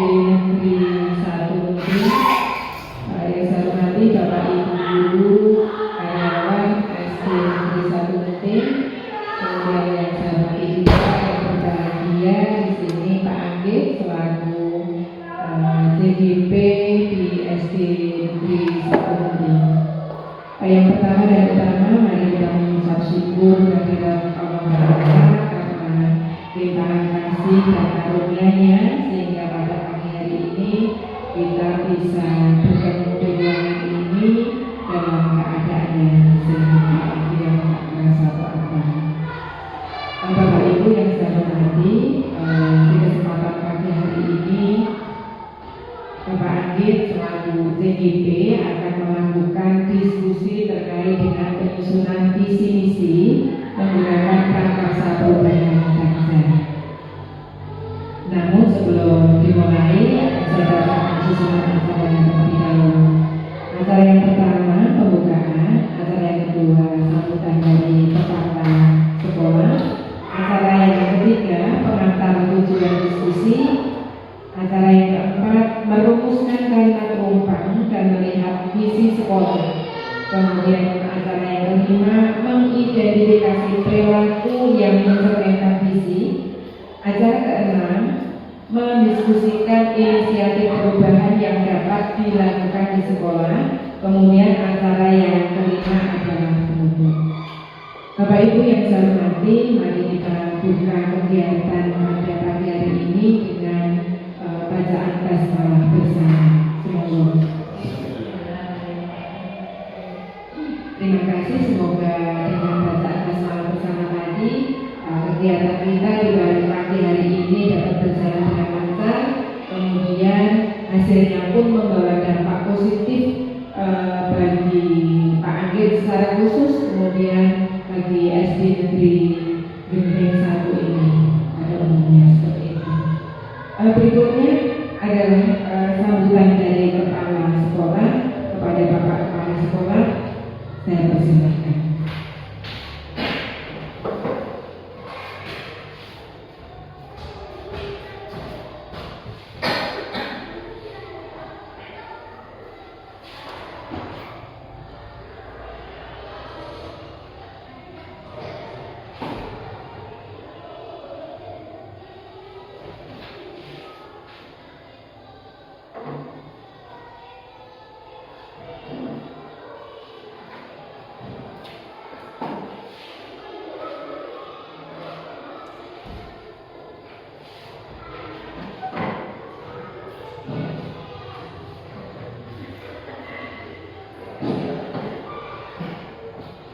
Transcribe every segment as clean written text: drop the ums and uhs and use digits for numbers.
Negeri 1 Untung. Yang saya hormati Bapak Ibu Guru, karyawan SD Negeri 1 Untung. Kemudian yang saya hormati juga yang berbahagia di sini Pak Anggit selaku JGP di SD Negeri 1 Untung. Yang pertama dan utama, mari kita mengucap syukur kehadirat Allah Ta'ala karena limpahan kasih dan karunia-Nya sehingga pada pagi hari ini kita bisa bertemu di ruangan ini dalam keadaan yang sehat, yang tak merasa apa-apa. Bapak Ibu yang saya hormati, di kesempatan pagi hari ini Bapak Anggit selaku JGP akan melakukan diskusi terkait dengan penyusunan visi misi menggunakan prakarsa perubahan bangsa. Namun sebelum dimulai, saya bacakan susunan acara yang terlebih dahulu. Acara yang pertama pembukaan, acara yang kedua sambutan dari peserta sekolah, acara yang ketiga pengantar tujuan diskusi, acara yang keempat merumuskan kalimat rumpang dan melihat visi sekolah. Kemudian acara yang kelima mengidentifikasi perilaku yang mencerminkan visi. Acara keenam mendiskusikan inisiatif perubahan yang dapat dilakukan di sekolah. Kemudian acara yang kelima adalah penutup. Bapak Ibu yang saya hormati, mari kita buka kegiatan pada pagi hari ini dengan bacaan basmalah bersama. Semoga. Terima kasih, semoga dengan bacaan basmalah bersama tadi kegiatan kita di pagi hari ini dapat berjalan dengan lancar. Kemudian hasilnya pun membawa dampak positif bagi Pak Anggit secara khusus, kemudian bagi SD Negeri Gendeng 1 ini pada umumnya seperti itu. Berikutnya adalah sambutan dari kepala sekolah kepada Bapak Kepala Sekolah. Saya persilahkan.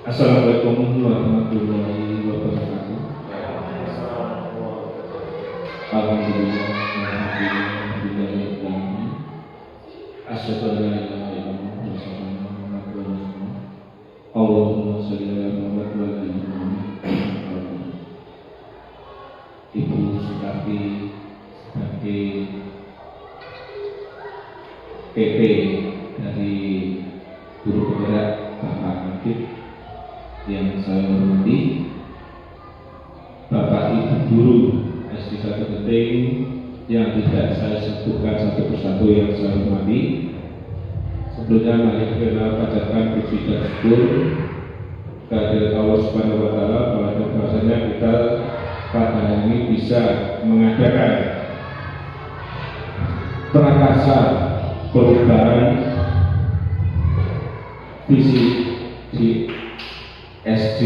Assalamualaikum warahmatullahi wabarakatuh. Alhamdulillah, alhamdulillah. Asyhadu an la ilaha illallah wa asyhadu anna Muhammadan rasulullah. Allahumma shalli ala Muhammad wa ala ali Muhammad. Ibu Sukati sebagai PP dari Guru Penggerak Bapak Anggit yang saya hormati, Bapak Ibu Guru SD 1 Genting yang tidak saya sebutkan satu persatu yang saya hormati. Sebelumnya mari kita panjatkan puji dan syukur kehadirat Allah Subhanahu wa Ta'ala bahwasanya kita pada hari ini bisa mengadakan prakarsa perubahan visi di SD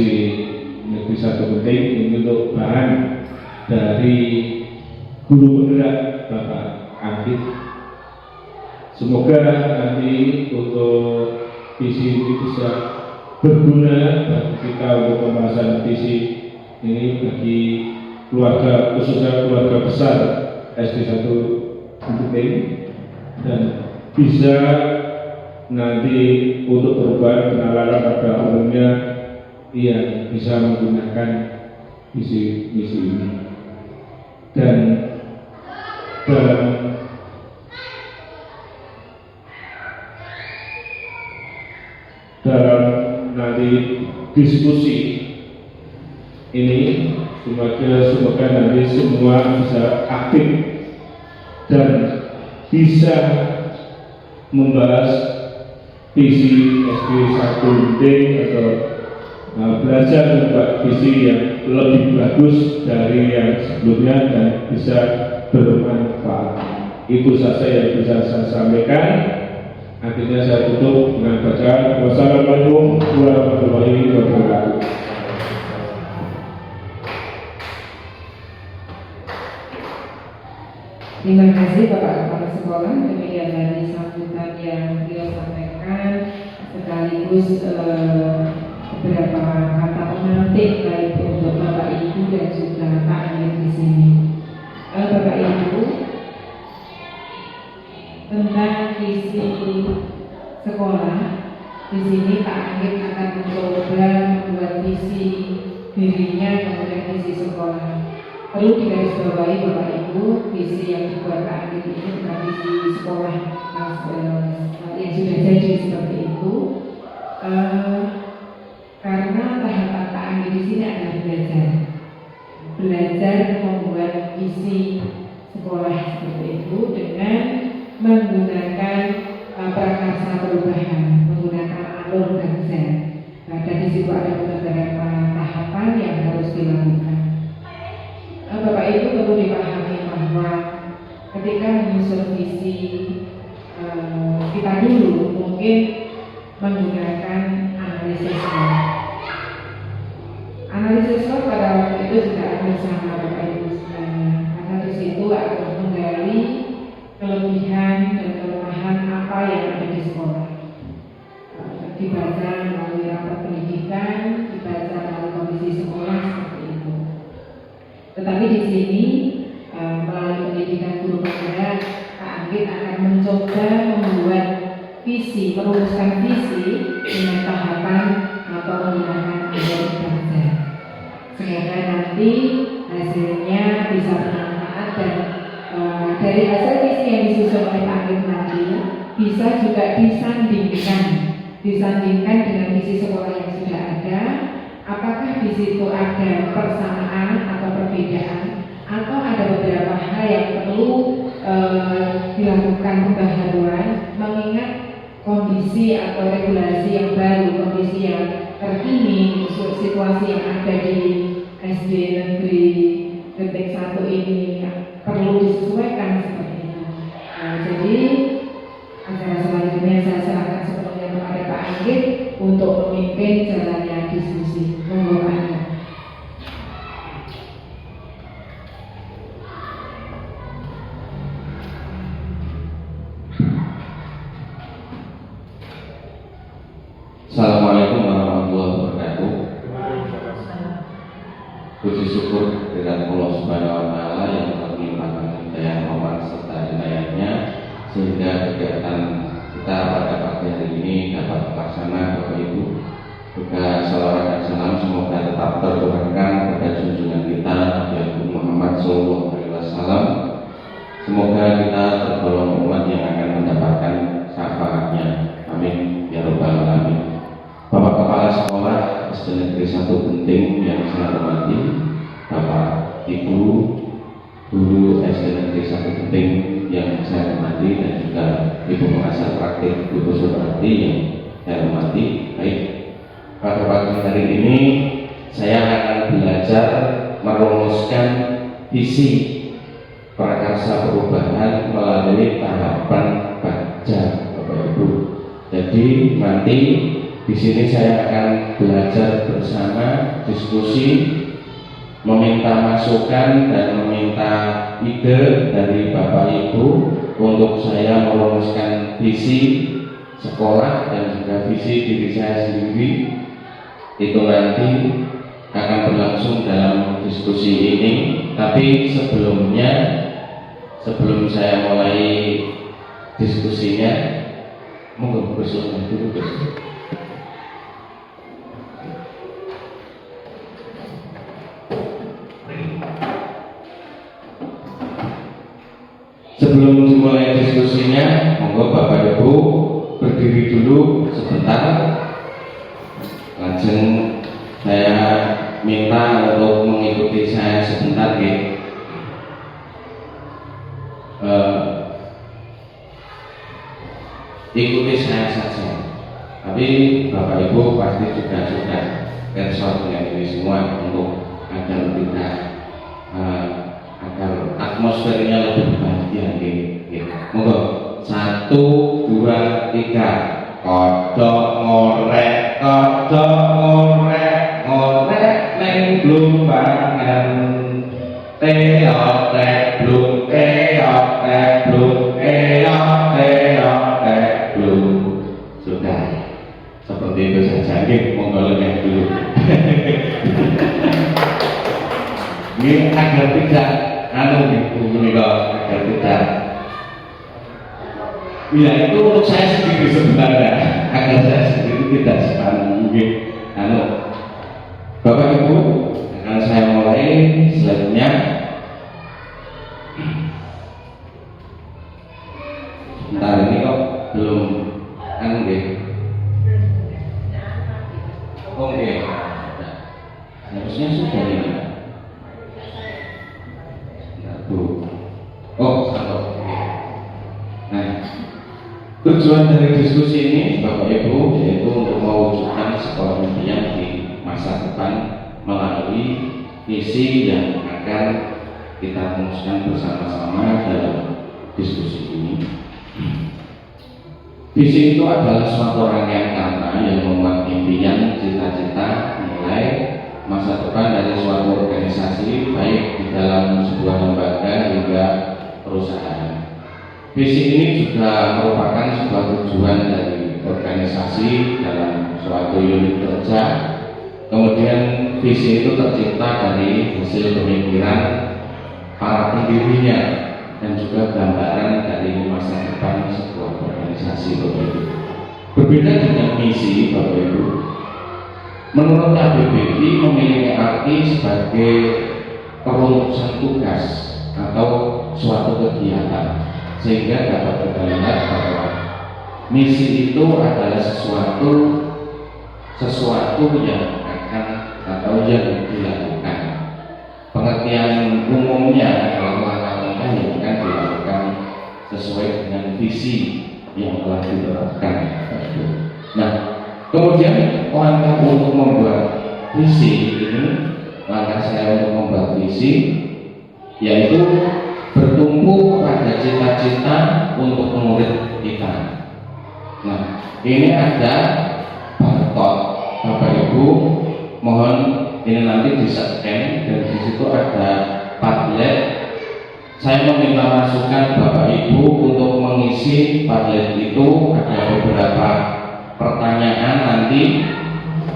Negeri 1 Genting ini untuk bahan dari guru penggerak Bapak Anggit. Semoga nanti untuk visi ini bisa berguna bagi kita untuk pembahasan visi ini bagi keluarga, khususnya keluarga besar SD 1 Genting, dan bisa nanti untuk perubahan penalaran pada umumnya yang bisa menggunakan visi ini. Dan dalam nanti diskusi ini semoga nanti semua bisa aktif dan bisa membahas visi SD 1D atau belajar juga visi yang lebih bagus dari yang sebelumnya dan bisa bermanfaat. Itu saja yang bisa saya sampaikan. Akhirnya saya tutup dengan bacaan wassalamualaikum warahmatullahi wabarakatuh. Terima kasih Bapak Kepala Sekolah, demikian tadi sambutan yang beliau sampaikan sekaligus beberapa kata pengantin baik untuk Bapak Ibu dan juga Pak Amir di sini. Bapak Ibu, tentang visi sekolah di sini Pak Amir akan mencoba membuat visi dirinya kemudian visi sekolah. Perlu digarisbawahi Bapak Ibu, visi yang dibuat Pak Amir ini bukan visi sekolah yang sudah jadi seperti itu. Karena tahapan Pak Amir di sini adalah belajar membuat visi sekolah seperti itu dengan menggunakan prakarsa perubahan, menggunakan alur bangsa. Dan di situ ada beberapa tahapan yang harus dilakukan. Bapak Ibu perlu dipahami bahwa ketika menyusun visi kita dulu mungkin menggunakan analisis SWOT. Analisis SWOT pada waktu itu tidak akan sama Bapak Ibu sebenarnya, karena di situ akan menggali kelebihan dan kelemahan apa yang ada di sekolah. Dibaca melalui rapat pendidikan, dibaca melalui komisi sekolah seperti itu. Tetapi di sini melalui pendidikan guru penggerak, Pak Anggit akan mencoba membuat visi, merumuskan visi dengan tahapan atau menggunakan alur bangsa. Semoga nanti hasilnya bisa bermanfaat dan dari hasil visi yang disusun oleh Pak Anggit nanti bisa juga disandingkan dengan visi sekolah yang sudah ada. Apakah di situ ada persamaan atau perbedaan, atau ada beberapa hal yang perlu dilakukan pembaharuan mengingat kondisi atau regulasi yang baru, kondisi yang terkini, situasi yang ada di SD Negeri Genting 1 ini perlu disesuaikan seperti itu. Jadi acara selanjutnya saya serahkan sepenuhnya kepada Pak Anggit untuk memimpin jalannya diskusi. Monggo Pak Anggit. Assalamualaikum warahmatullahi wabarakatuh. Puji syukur kehadirat Allah Subhanahu wa taala yang telah melimpahkan hidayah rahmat serta inayahnya sehingga kegiatan kita pada pagi hari ini dapat terlaksana. Bapak Ibu, juga salawat dan salam semoga tetap tercurahkan kepada junjungan kita Nabi Muhammad SAW. Semoga kita tergolong umat yang akan mendapatkan syafaatnya. Amin ya rabbal alamin. Bapak Kepala Sekolah SD Negeri 1 Genting yang saya hormati, Bapak Ibu Guru SD Negeri 1 Genting yang saya hormati, dan juga Ibu Pengajar Praktik Ibu Suprati yang saya hormati. Baik, pada pagi hari ini saya akan belajar merumuskan visi prakarsa perubahan melalui tahapan baca, Bapak Ibu. Jadi nanti di sini saya akan belajar bersama, diskusi, meminta masukan dan meminta ide dari Bapak Ibu untuk saya merumuskan visi sekolah dan juga visi diri saya sendiri. Itu nanti akan berlangsung dalam diskusi ini. Tapi sebelum saya mulai diskusinya, monggo bersuara dulu guys. Sebelum dimulai diskusinya, monggo Bapak Ibu berdiri dulu sebentar. Lajeng saya minta untuk mengikuti saya sebentar, ikuti saya saja. Tapi Bapak Ibu pasti juga sudah kerso dengan ini semua untuk agar tidak agar atmosfernya lebih bahagia gitu. Monggo 1, 2, 3. Kodok ngorek neng blumbangan. Teok tek blum sudah seperti itu saja. Monggo lebih dulu. Ini agar tidak agar tidak ya itu untuk saya sendiri sebenarnya, agar saya sendiri tidak sepanjang Bapak Ibu akan saya mulai selanjutnya. Sebentar ini kok belum harusnya sudah ini. Nah, tujuan dari diskusi ini Bapak Ibu yaitu untuk mewujudkan sekolah impian di masa depan melalui visi yang akan kita rumuskan bersama-sama dalam diskusi ini. Visi itu adalah suatu rangkaian kata yang memuat impian, cita-cita, nilai masa depan dari suatu organisasi, baik di dalam sebuah lembaga hingga perusahaan. Visi ini juga merupakan sebuah tujuan dari organisasi dalam suatu unit kerja. Kemudian visi itu tercipta dari hasil pemikiran para pendirinya dan juga gambaran dari masa depan sebuah organisasi. Berbeda dengan misi, Bapak Ibu, menurut KBBI memiliki arti sebagai perumusan tugas atau suatu kegiatan, sehingga dapat kita lihat bahwa misi itu adalah sesuatu yang akan atau yang dilakukan. Pengertian umumnya kalau langkah-langkah yang akan dilakukan sesuai dengan visi yang telah diterapkan. Nah, kemudian langkah untuk membuat visi ini, langkah saya untuk membuat visi yaitu bertumpu pada cita-cita untuk murid kita. Nah, ini ada barcode, Bapak Ibu, mohon ini nanti di-scan dan di situ ada Padlet. Saya meminta masukan Bapak Ibu untuk mengisi Padlet itu. Ada beberapa pertanyaan nanti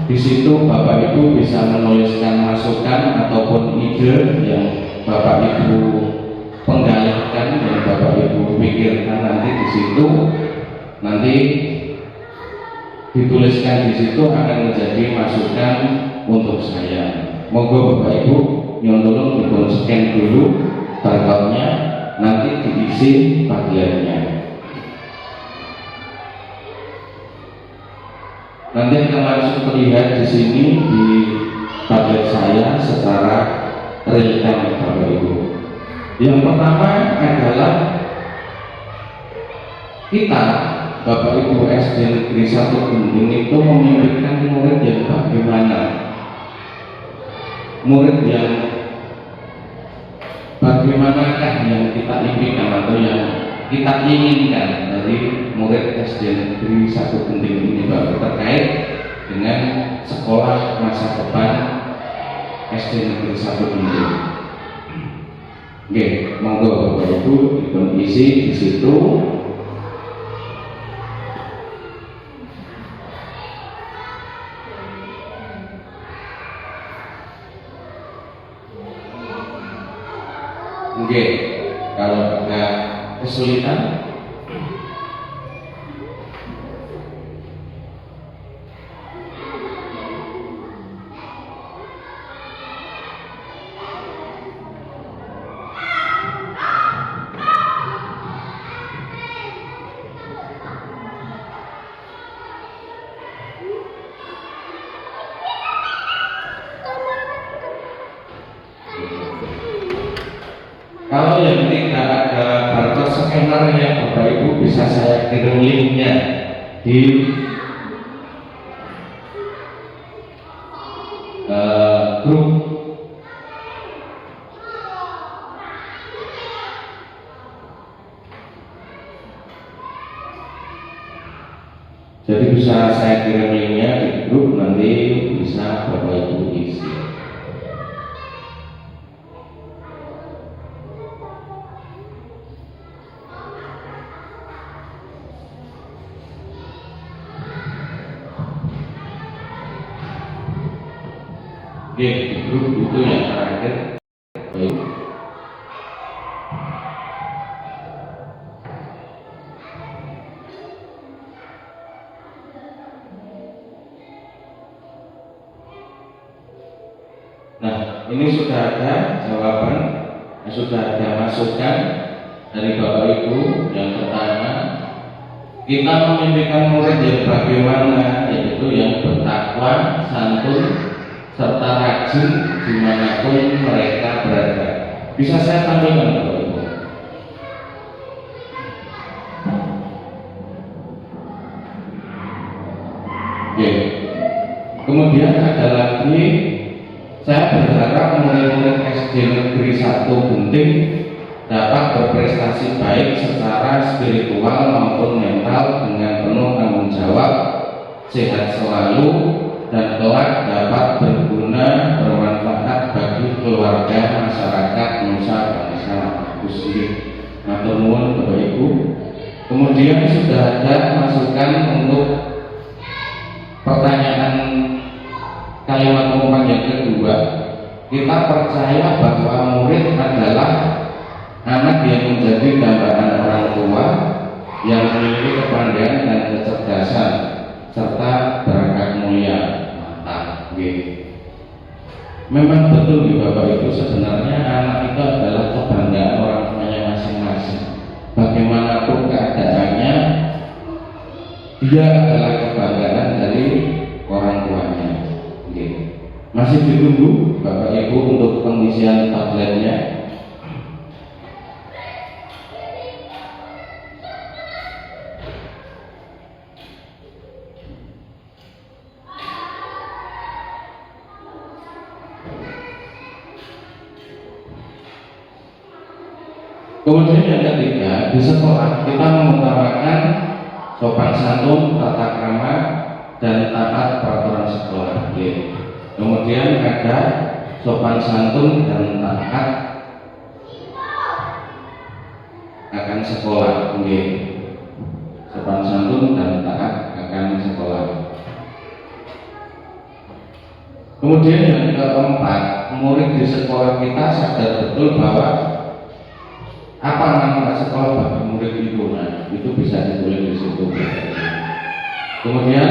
di situ Bapak Ibu bisa menuliskan masukan ataupun ide yang Bapak Ibu penggalihkan dan Bapak Ibu pikirkan nanti di situ, nanti dituliskan di situ akan menjadi masukan untuk saya. Monggo Bapak Ibu nyolong dipun scan dulu barcode-nya, nanti diisi Padletnya. Nanti akan langsung terlihat di sini di Padlet saya secara real time, Bapak Ibu. Yang pertama adalah kita Bapak Ibu SD Negeri 1 Gending itu memimpikan murid yang bagaimana? Murid yang bagaimanakah yang kita impikan atau yang kita inginkan dari murid SD Negeri 1 Gending ini, Bapak, terkait dengan sekolah masa depan SD Negeri 1 Gending. Oke, monggo Bapak Ibu dipun isi di situ. Oke, kalau ada kesulitan kalau yang tidak ada barcode scanner yang Bapak Ibu bisa saya kirim linknya di grup. Jadi bisa saya kirim linknya di grup, nanti bisa Bapak Ibu isi. Oke, di grup itu yang terakhir. Baik. Nah, ini sudah ada jawaban, sudah ada masukan dari Bapak Ibu. Yang pertama, kita memimpikan murid yang bagaimana, yaitu yang bertakwa, santun, serta rajin dimanapun mereka berada. Bisa saya tampilkan Bapak Ibu? Oke. Kemudian ada lagi, saya berharap murid-murid SD Negeri 1 Genting dapat berprestasi baik secara spiritual maupun mental dengan penuh tanggung jawab, sehat selalu, dan kelak dapat berguna bermanfaat bagi keluarga, masyarakat, nusa bangsa. Bagus ini, matur nuwun Bapak Ibu. Kemudian sudah ada masukan untuk pertanyaan kalimat umpan yang kedua. Kita percaya bahwa murid adalah anak yang menjadi dambaan orang tua yang memiliki kepandaian dan kecerdasan serta berangkat mulia. Mantap. Memang betul ya Bapak Ibu, sebenarnya anak itu adalah kebanggaan orang tuanya masing-masing. Bagaimanapun keadaannya, dia adalah kebanggaan dari orang tuanya. Masih ditunggu Bapak Ibu untuk pengisian tabletnya. Kemudian yang ketiga, di sekolah kita mengutamakan sopan santun, tata krama, dan taat peraturan sekolah. Kemudian ada sopan santun dan taat akan sekolah. Sopan santun dan taat akan sekolah. Kemudian yang keempat, murid di sekolah kita sadar betul bahwa apa nama sekolah bagi murid itu, nah itu bisa ditulis di situ. Kemudian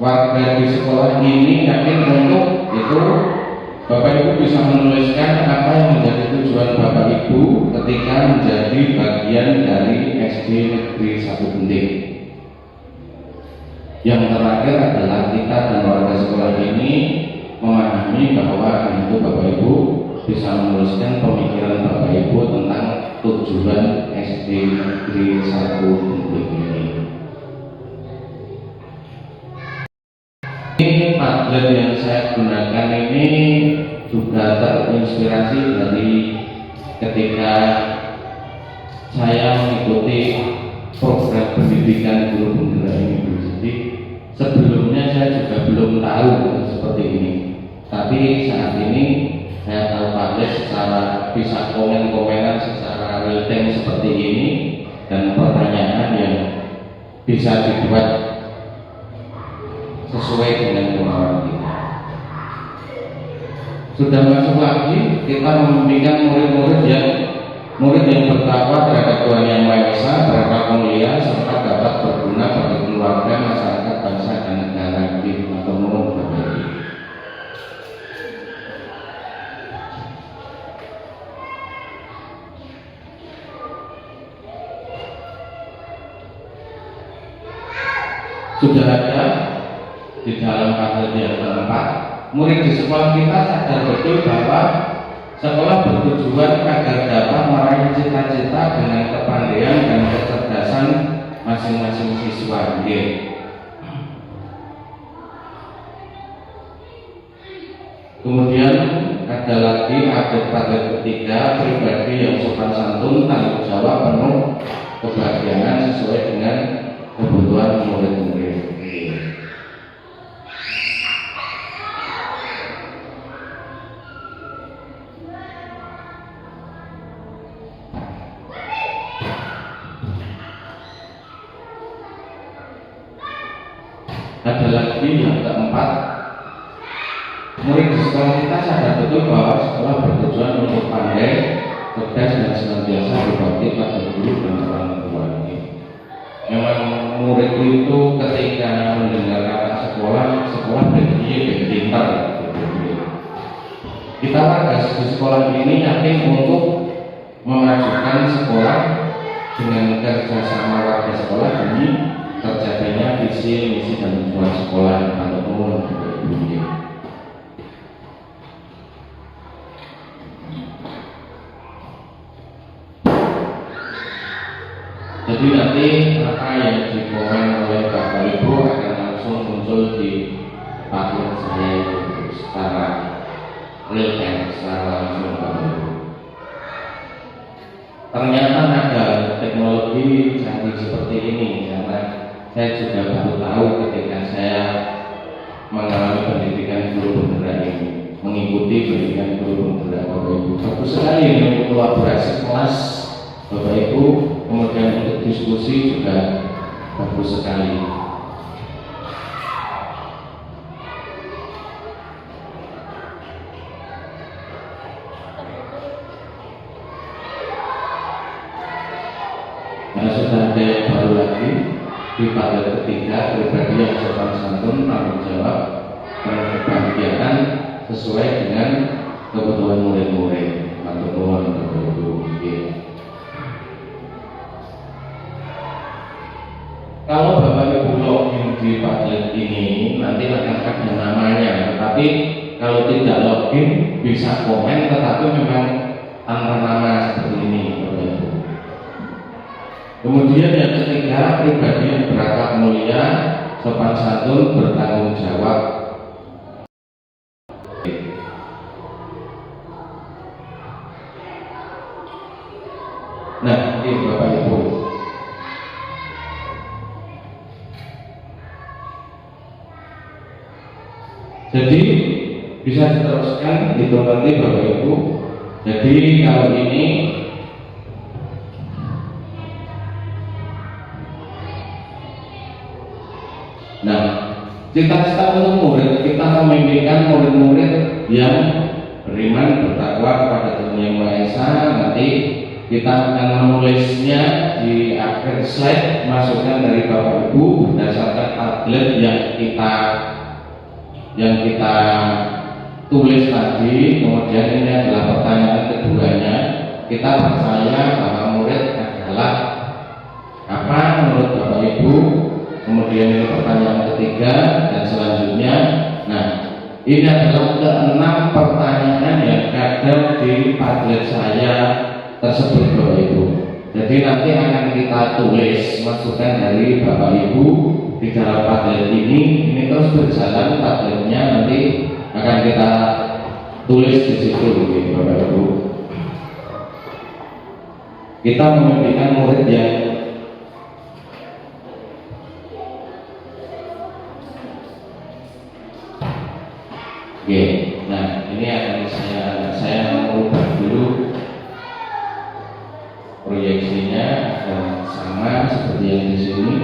warga di sekolah ini yakin untuk itu Bapak Ibu bisa menuliskan apa yang menjadi tujuan Bapak Ibu ketika menjadi bagian dari SD Negeri 1 Genting. Yang terakhir adalah kita dan warga sekolah ini memahami bahwa itu Bapak Ibu bisa menuliskan pemikiran Bapak Ibu tentang tujuan SD Negeri 1 Genting ini. Ini tablet yang saya gunakan ini juga terinspirasi dari ketika saya mengikuti program pendidikan guru penggerak ini. Jadi sebelumnya saya juga belum tahu seperti ini, tapi saat ini saya tahu tablet secara bisa komen-komenan secara real time seperti ini, dan pertanyaan yang bisa dibuat sesuai dengan kemauan kita. Sudah masuk lagi, kita membimbingkan murid yang bertakwa terhadap Tuhan Yang Maha Esa, berakhlak mulia, serta dapat berguna bagi keluarga, masyarakat, bangsa, dan negara. Atau mohon berbagi. Sudah ada di dalam tablet yang keempat, murid di sekolah kita sadar betul bahwa Sekolah bertujuan agar dapat meraih cita-cita dengan kepandaian dan kecerdasan masing-masing siswa. Kemudian ada lagi atlet ketiga, pribadi yang sopan santun, tanggung jawab penuh, kebahagiaan sesuai dengan kebutuhan murid-murid. Ada lagi yang keempat, murid di sekolah kita sadar betul bahwa sekolah bertujuan untuk pandai, cerdas dan senantiasa berbakti pada guru dan orang tua. Memang murid itu ketika mendengar kata sekolah berarti pintar. Kita warga di sekolah ini yakin untuk memajukan sekolah dengan kerjasama warga sekolah demi tercapainya visi misi dan tujuan sekolah atau umum. Jadi nanti apa yang dikomen oleh Bapak Ibu akan langsung muncul di paket saya itu secara real time, secara langsung Bapak Ibu. Ternyata ada teknologi canggih seperti ini, karena saya juga baru tahu ketika saya mengalami pendidikan guru penggerak ini, mengikuti pendidikan guru penggerak Bapak Ibu. Bagus sekali untuk kolaborasi kelas Bapak Ibu, kemudian untuk diskusi juga bagus sekali. Nah, sudah ada yang baru lagi di paket ketiga, pribadi yang sopan santun, tanggung jawab dan kebahagiaan sesuai dengan kebutuhan murid-murid. Matur nuwun Bapak Ibu. Kalau Bapak Ibu login di Padlet ini nanti akan ada namanya, tapi kalau tidak login bisa komen, tetapi memang tanpa nama seperti ini Bapak Ibu. Kemudian yang ketiga, pribadi yang berakhlak mulia, sopan santun, bertanggung jawab. Nah, ini Bapak Ibu. Jadi bisa diteruskan itu nanti Bapak Ibu. Jadi kalau ini cita-cita untuk murid, kita memimpikan murid-murid yang beriman, bertakwa kepada Tuhan Yang Maha Esa. Nanti kita akan menulisnya di akhir slide, masukan dari Bapak Ibu berdasarkan Padlet yang kita tulis tadi. Kemudian ini adalah pertanyaan keduanya. Kita percaya bahwa murid adalah apa menurut Bapak Ibu? Kemudian ini pertanyaan ketiga dan selanjutnya. Nah, ini adalah ke-6 pertanyaan yang ada di Padlet saya tersebut Bapak Ibu. Jadi nanti akan kita tulis masukan dari Bapak Ibu di dalam Padlet ini. Ini terus berjalan Padletnya, nanti akan kita tulis di situ Bapak Ibu. Kita memimpikan murid yang nah ini akan saya mengubah dulu proyeksinya dan sama seperti yang di sini.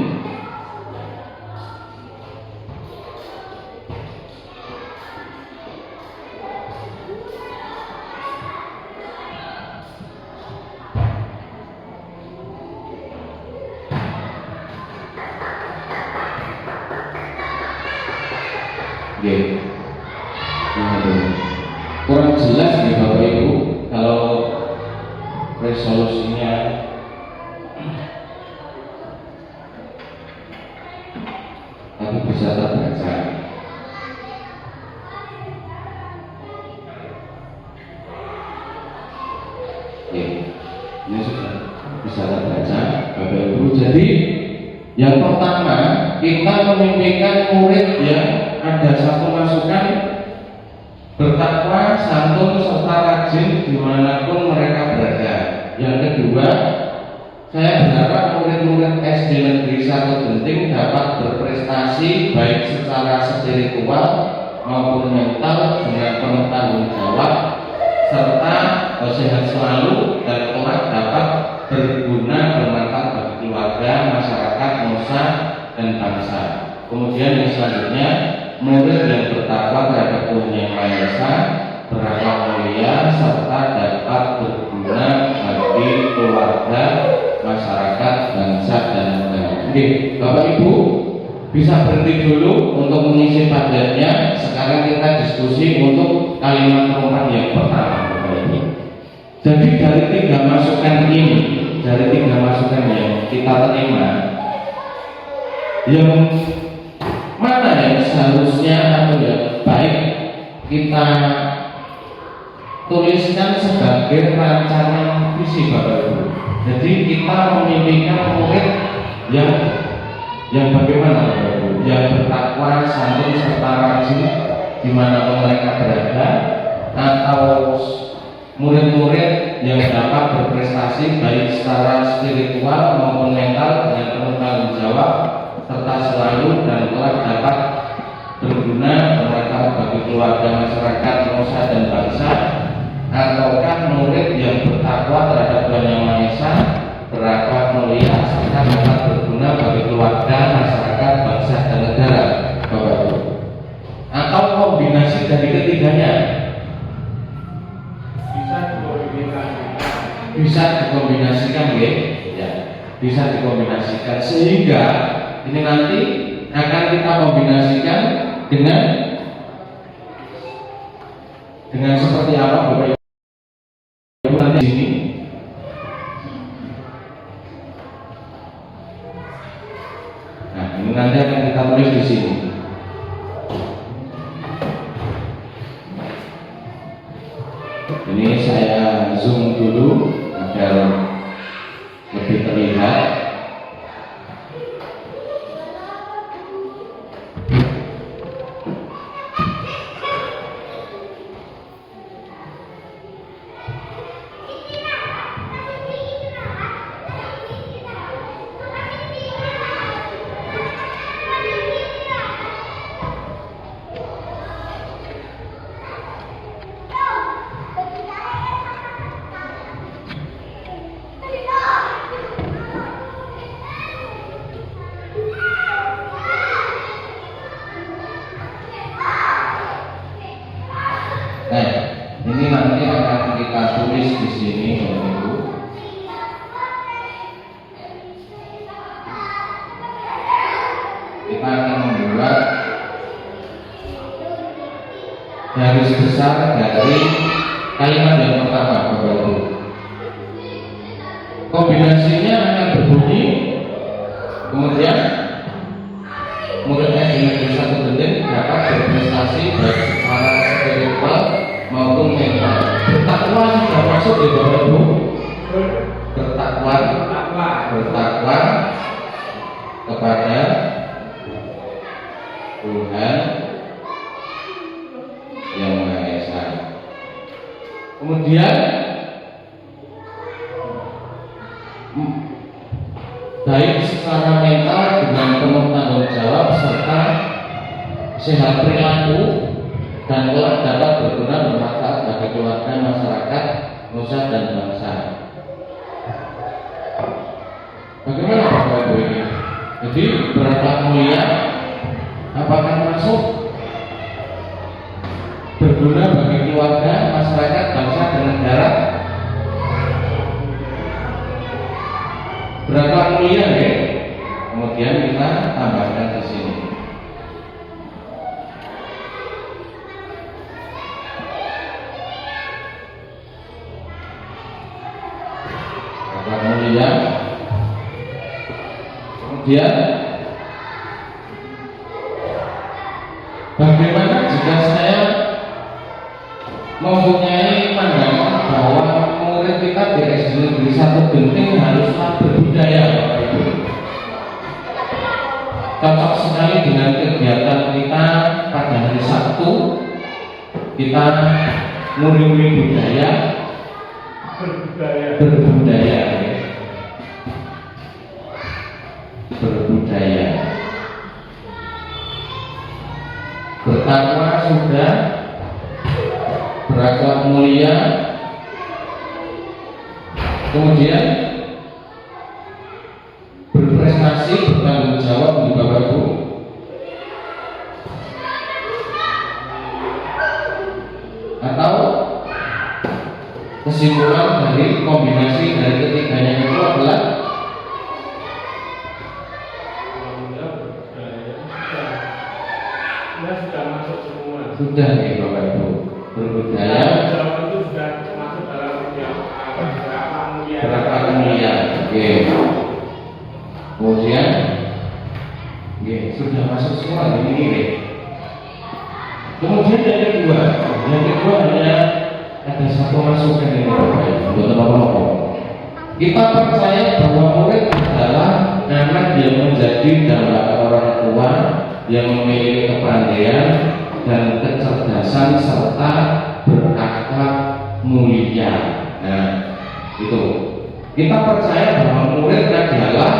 Kurang jelas nih Bapak Ibu kalau resolusinya, tapi bisa terbaca. Bapak Ibu. Jadi yang pertama, kita memimpikan murid yang ada satu masukan bertakwa, santun, serta rajin dimanapun mereka berada. Yang kedua, saya berharap murid-murid SD Negeri 1 Genting dapat berprestasi baik secara spiritual maupun mental dengan penuh tanggung jawab, serta sehat selalu dan kelak dapat berguna bermanfaat bagi keluarga, masyarakat, nusa, dan bangsa. Kemudian yang selanjutnya, murid yang bertakwa terhadap Tuhan Yang Maha Esa, berakhlak mulia, serta dapat berguna bagi keluarga, masyarakat, bangsa, dan negara. Oke, Bapak Ibu bisa berhenti dulu untuk mengisi padatnya. Sekarang kita diskusi untuk kalimat penutup yang pertama, Bapak Ibu. Jadi dari tiga masukan yang kita terima, yang mana yang seharusnya atau yang baik kita tuliskan sebagai rancangan visi, Bapak Ibu. Jadi kita memimpikan murid yang bagaimana, Bapak Ibu? Yang bertakwa, santun, serta rajin dimanapun mereka berada, atau murid-murid yang dapat berprestasi baik secara spiritual maupun mental dengan penuh tanggung jawab, serta selalu dan kelak dapat berguna bermanfaat bagi keluarga, masyarakat, nusa, dan bangsa, ataukah murid yang bertakwa terhadap Tuhan Yang Maha Esa, berakhlak mulia, serta dapat berguna bagi keluarga, masyarakat, bangsa, dan negara, Bapak Ibu. Atau kombinasi dari ketiganya? Bisa dikombinasikan, ya, bisa dikombinasikan sehingga ini nanti akan kita kombinasikan dengan seperti apa, Bapak Ibu, nanti di sini. Nah, ini nanti akan kita tulis di sini. Ini saya zoom dulu agar lebih terlihat. Nah, ini nanti akan kita tulis di sini, Bapak Ibu. Kita akan membuat garis besar dari kalimat yang pertama, Bapak Ibu. Kombinasinya akan berbunyi, kemudian murid SD Negeri 1 Genting dapat berprestasi baik secara spiritual maupun mental. Bertakwa sudah masuk di Bapak Ibu. Bertakwa kepada Tuhan Yang Maha Esa. Kemudian baik secara mental dengan penuh tanggung jawab serta sehat perilaku dan kelak dapat berguna bermanfaat bagi keluarga, masyarakat, nusa, dan bangsa. Bagaimana Bapak Ibu ini? Jadi berakhlak mulia apakah masuk? Berguna bagi keluarga, masyarakat, bangsa, dan negara. Berakhlak mulia, ya. Kemudian kita tambahkan di sini. Berakhlak mulia. Kemudian bagaimana jika saya mempunyai pandangan bahwa murid kita di SD Negeri 1 Genting haruslah berbudaya? cocok sekali dengan kegiatan kita pada hari Sabtu. Kita nguri-nguri budaya, berbudaya, bertakwa sudah, berakhlak mulia, kemudian berprestasi, bertanggung jawab di Bapak Ibu. Atau kesimpulan dari kombinasi dari ketiganya itu adalah sudah masuk semua. sudah nih Bapak Ibu, berbudaya, Jawaban itu sudah masuk dalam yang berapa mulia, oke. Kemudian, oke, sudah masuk semua ini. Kemudian yang kedua hanya ada satu masukan ini Bapak Ibu, buat apa-apa. Kita percaya bahwa murid adalah anak yang menjadi dambaan orang tua yang memiliki kepandaian dan kecerdasan serta berakhlak mulia. Nah, itu kita percaya bahwa murid adalah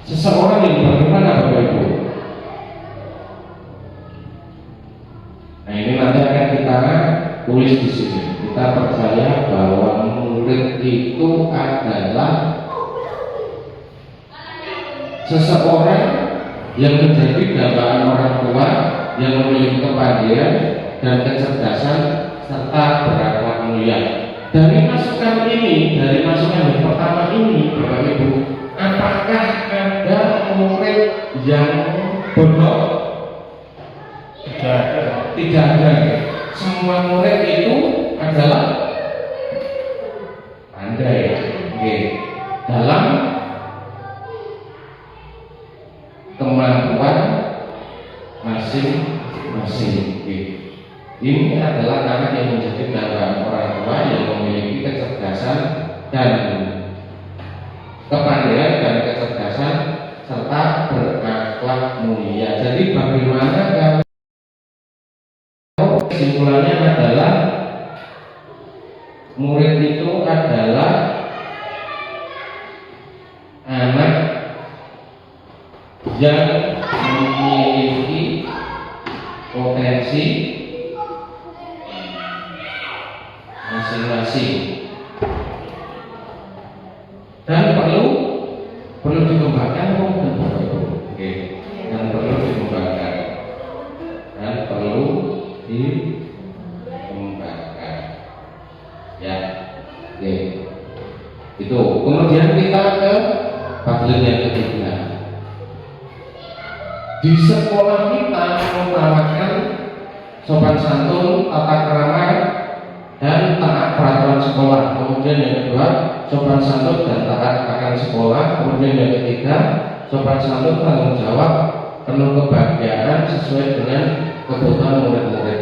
seseorang yang bagaimana Bapak Ibu. Nah, ini nanti akan kita tulis di sini. Kita percaya bahwa murid itu adalah seseorang yang menjadi dambaan orang tua yang memiliki kepandaian dan kecerdasan serta berakhlak mulia. Dari masukan yang pertama ini, Bapak Ibu, apakah ada murid yang bodoh? Tidak ada. Semua murid itu adalah pandai. Oke. Dalam kemampuan masing-masing. Ini adalah anak yang menjadi dambaan orang tua yang memiliki kecerdasan dan kepandaian dan kecerdasan serta berakhlak mulia. Jadi bagaimana kalau kesimpulannya adalah murid itu adalah anak yang memiliki potensi masing-masing dan perlu dikembangkan. Oke. Dan perlu dikembangkan ya. Oke. Itu kemudian kita ke bagian yang ketiga. Di sekolah kita mengutamakan sopan santun, tata krama, dan taat peraturan sekolah. Kemudian yang kedua, sopan santun dan taat akan sekolah. Kemudian yang ketiga, sopan santun, tanggung jawab, penuh kebahagiaan sesuai dengan kebutuhan murid-murid.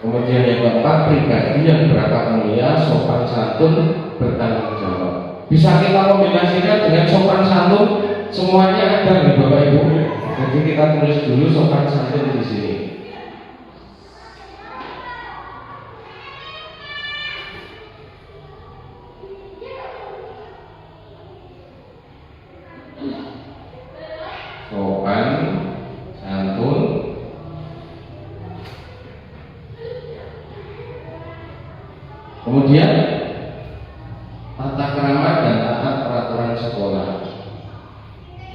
Kemudian yang keempat, pribadi yang berakhlak mulia, sopan santun, bertanggung jawab. Bisa kita kombinasikan dengan sopan santun, semuanya ada nih Bapak Ibu. Jadi kita tulis dulu sopan santun di sini. Sopan santun, kemudian tata krama dan taat peraturan sekolah.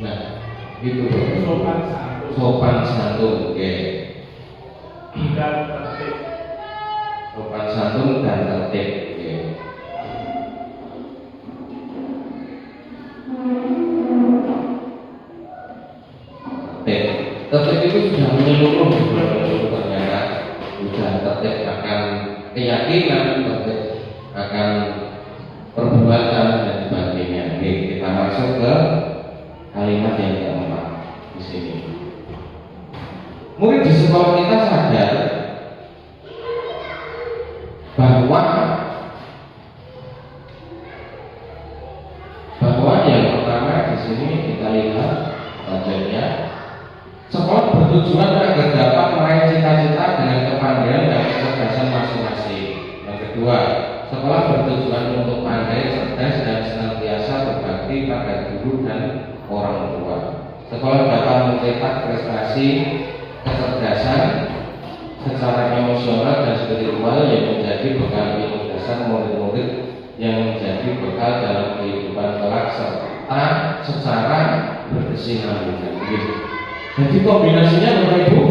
Nah, gitu. Sopan santun, oke. dan tertib. Sopan santun dan tertib, oke. Tertib itu sudah menyeluruh ternyata. Sudah tertib akan keyakinan, tertib akan perbuatan dan sebagainya. Oke, kita masuk ke kalimat yang keempat di sini. Murid di sekolah kita sadar bahwa yang pertama di sini kita lihat bagiannya. Sekolah bertujuan agar dapat meraih cita-cita dengan kepandaian dan kecerdasan masing-masing. Yang kedua, sekolah bertujuan untuk pandai, cerdas, dan senantiasa berbakti pada guru dan orang tua. Sekolah dapat mencetak prestasi, kecerdasan secara emosional dan spiritual yang menjadi bekal ilmu dasar murid-murid yang menjadi bekal dalam kehidupan kelak serta secara berkesinambungan. Jadi kombinasinya Bapak Ibu,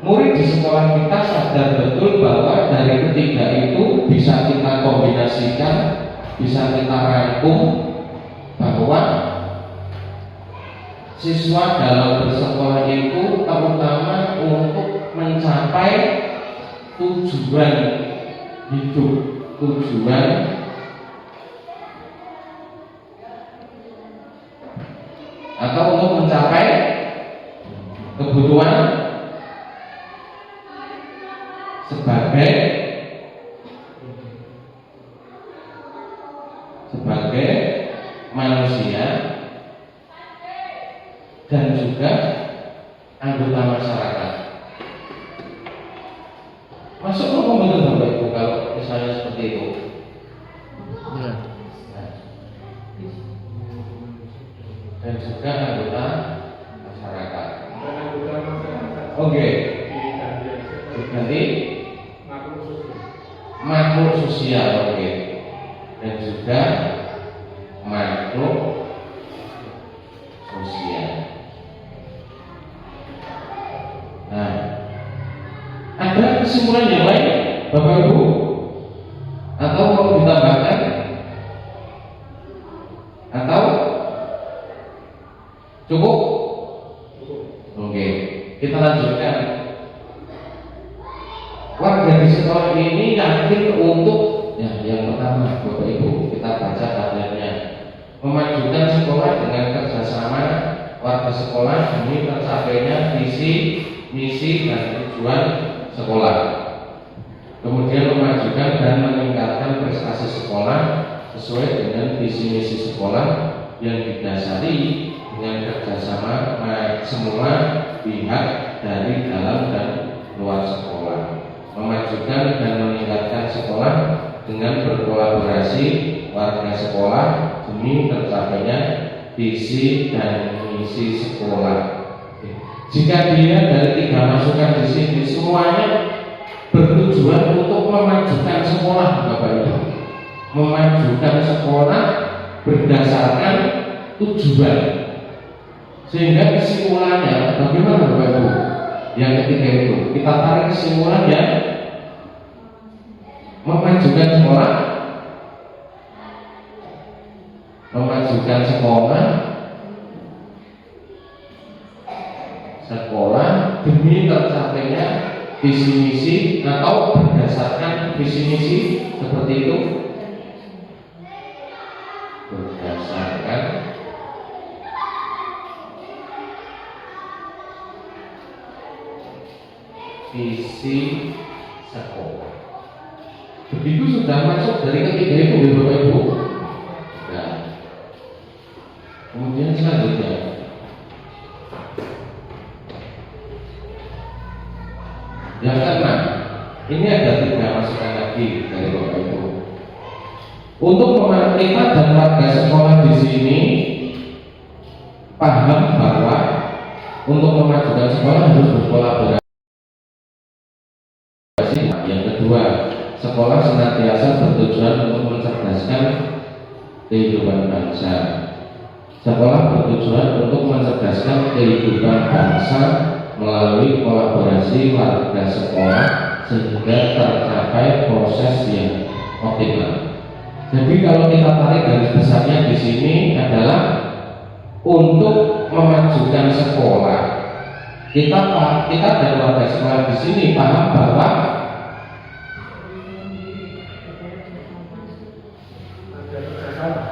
murid di sekolah kita sadar betul bahwa dari ketiga itu bisa kita kombinasikan, bisa kita rangkum bahwa siswa dalam bersekolah itu terutama untuk mencapai tujuan hidup, tujuan atau untuk mencapai kebutuhan sebagai manusia dan juga anggota masyarakat. Masuk hukum betul Bapak Ibu kalau misalnya seperti itu. Dan juga anggota masyarakat. Oke. Berarti makhluk sosial, oke. Dan juga makhluk sosial. Nah, ada kesimpulan yang lain, Bapak Ibu? Atau mau ditambahkan? Atau cukup? Oke, kita lanjutkan. Warga di sekolah ini yakin untuk yang pertama, Bapak Ibu, kita baca tabelnya. Memajukan sekolah dengan kerjasama warga sekolah demi tercapainya visi, misi, dan tujuan sekolah. Kemudian memajukan dan meningkatkan prestasi sekolah sesuai dengan visi misi sekolah yang didasari dengan kerjasama semua pihak dari dalam dan luar sekolah. Memajukan dan meningkatkan sekolah dengan berkolaborasi warga sekolah demi tercapainya visi dan misi sekolah. Jika dilihat dari tiga masukan di sini, semuanya bertujuan untuk memajukan sekolah, Bapak Ibu. Memajukan sekolah berdasarkan tujuan. Sehingga kesimpulannya bagaimana Bapak Ibu? Yang ketiga itu kita tarik kesimpulannya, memajukan sekolah, demi tercapainya visi misi atau berdasarkan visi misi seperti itu, berdasarkan visi sekolah. Begitu sudah masuk dari ketiga itu, Bapak Ibu. Nah, kemudian selanjutnya yang keenam, ini ada tiga masukan lagi dari Bapak Ibu. Untuk kita dan warga sekolah di sini paham bahwa untuk memajukan sekolah harus berkolaborasi. Yang kedua, sekolah senantiasa bertujuan untuk mencerdaskan kehidupan bangsa. Sekolah bertujuan untuk mencerdaskan kehidupan bangsa melalui kolaborasi warga sekolah sehingga tercapai proses yang optimal. Jadi kalau kita tarik garis besarnya di sini adalah untuk memajukan sekolah. Kita dan warga sekolah di sini paham bahwa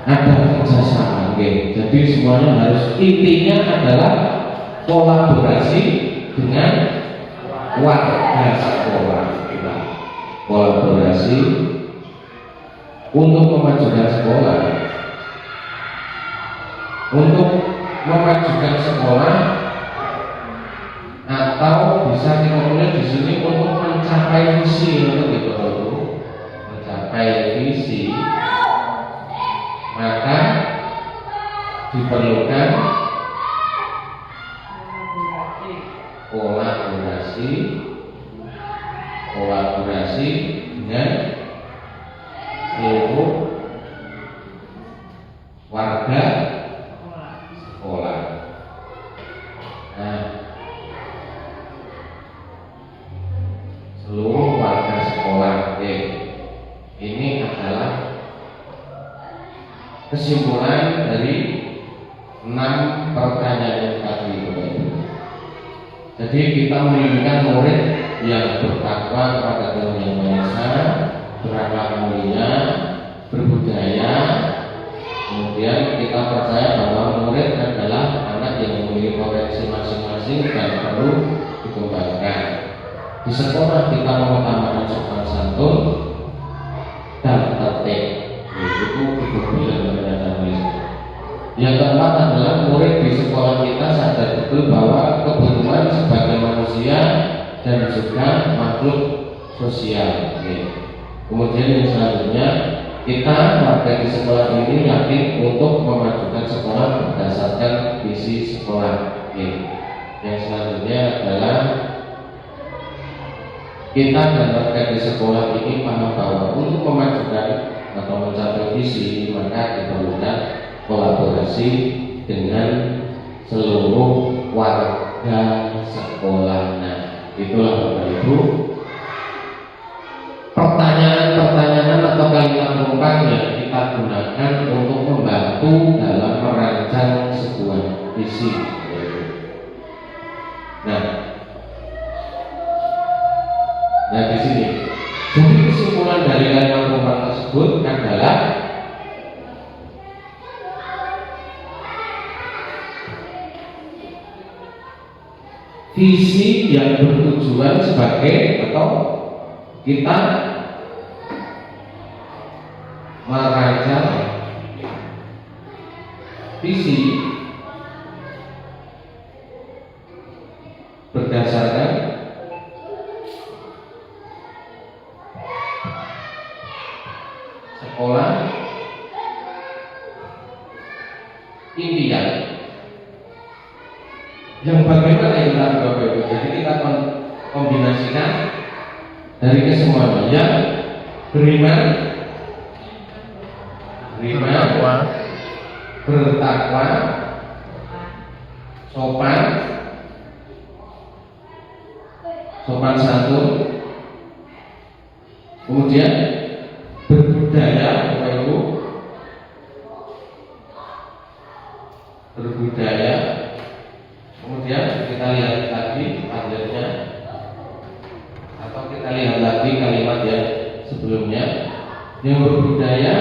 ada kerjasama. Oke. Jadi semuanya harus, intinya adalah kolaborasi dengan warga sekolah. Kolaborasi untuk memajukan sekolah. Untuk memajukan sekolah atau bisa kita tulis di sini untuk mencapai visi, untuk itu mencapai visi, maka diperlukan kolaborasi dengan seluruh warga sekolah. Nah, seluruh warga sekolah, ini adalah kesimpulan dari 6 pertanyaan yang tadi. Jadi kita menginginkan murid yang bertakwa kepada Tuhan Yang Maha Esa, berakhlak mulia, berbudaya. Kemudian kita percaya bahwa murid adalah anak yang memiliki potensi masing-masing dan perlu dikembangkan. Di sekolah kita mengutamakan sopan santun dan tertib. Itu kebetulan yang keempat adalah murid di sekolah kita sadar betul bahwa kebutuhan sebagai manusia dan juga makhluk sosial. Kemudian yang selanjutnya, kita warga di sekolah ini yakin untuk memajukan sekolah berdasarkan visi sekolah. Yang selanjutnya adalah kita dan warga di sekolah ini paham bahwa untuk memajukan atau mencapai visi maka diperlukan kolaborasi dengan seluruh warga sekolah. Nah, itulah Bapak Ibu pertanyaan atau kalimat rumpang yang kita gunakan untuk membantu dalam merancang sebuah visi. Nah di sini, jadi kesimpulan dari kalimat rumpang tersebut adalah visi yang bertujuan sebagai atau kita merancang visi berdasarkan sekolah impian. Yang bagaimana yang tadi Bapak Ibu? Jadi kita kombinasikan dari kesemuanya. Yang beriman, bertakwa, sopan santun, kemudian berbudaya, Bapak Ibu, berbudaya. Kemudian kita lihat lagi lanjutnya, atau kita lihat lagi kalimat yang sebelumnya, yang berbudaya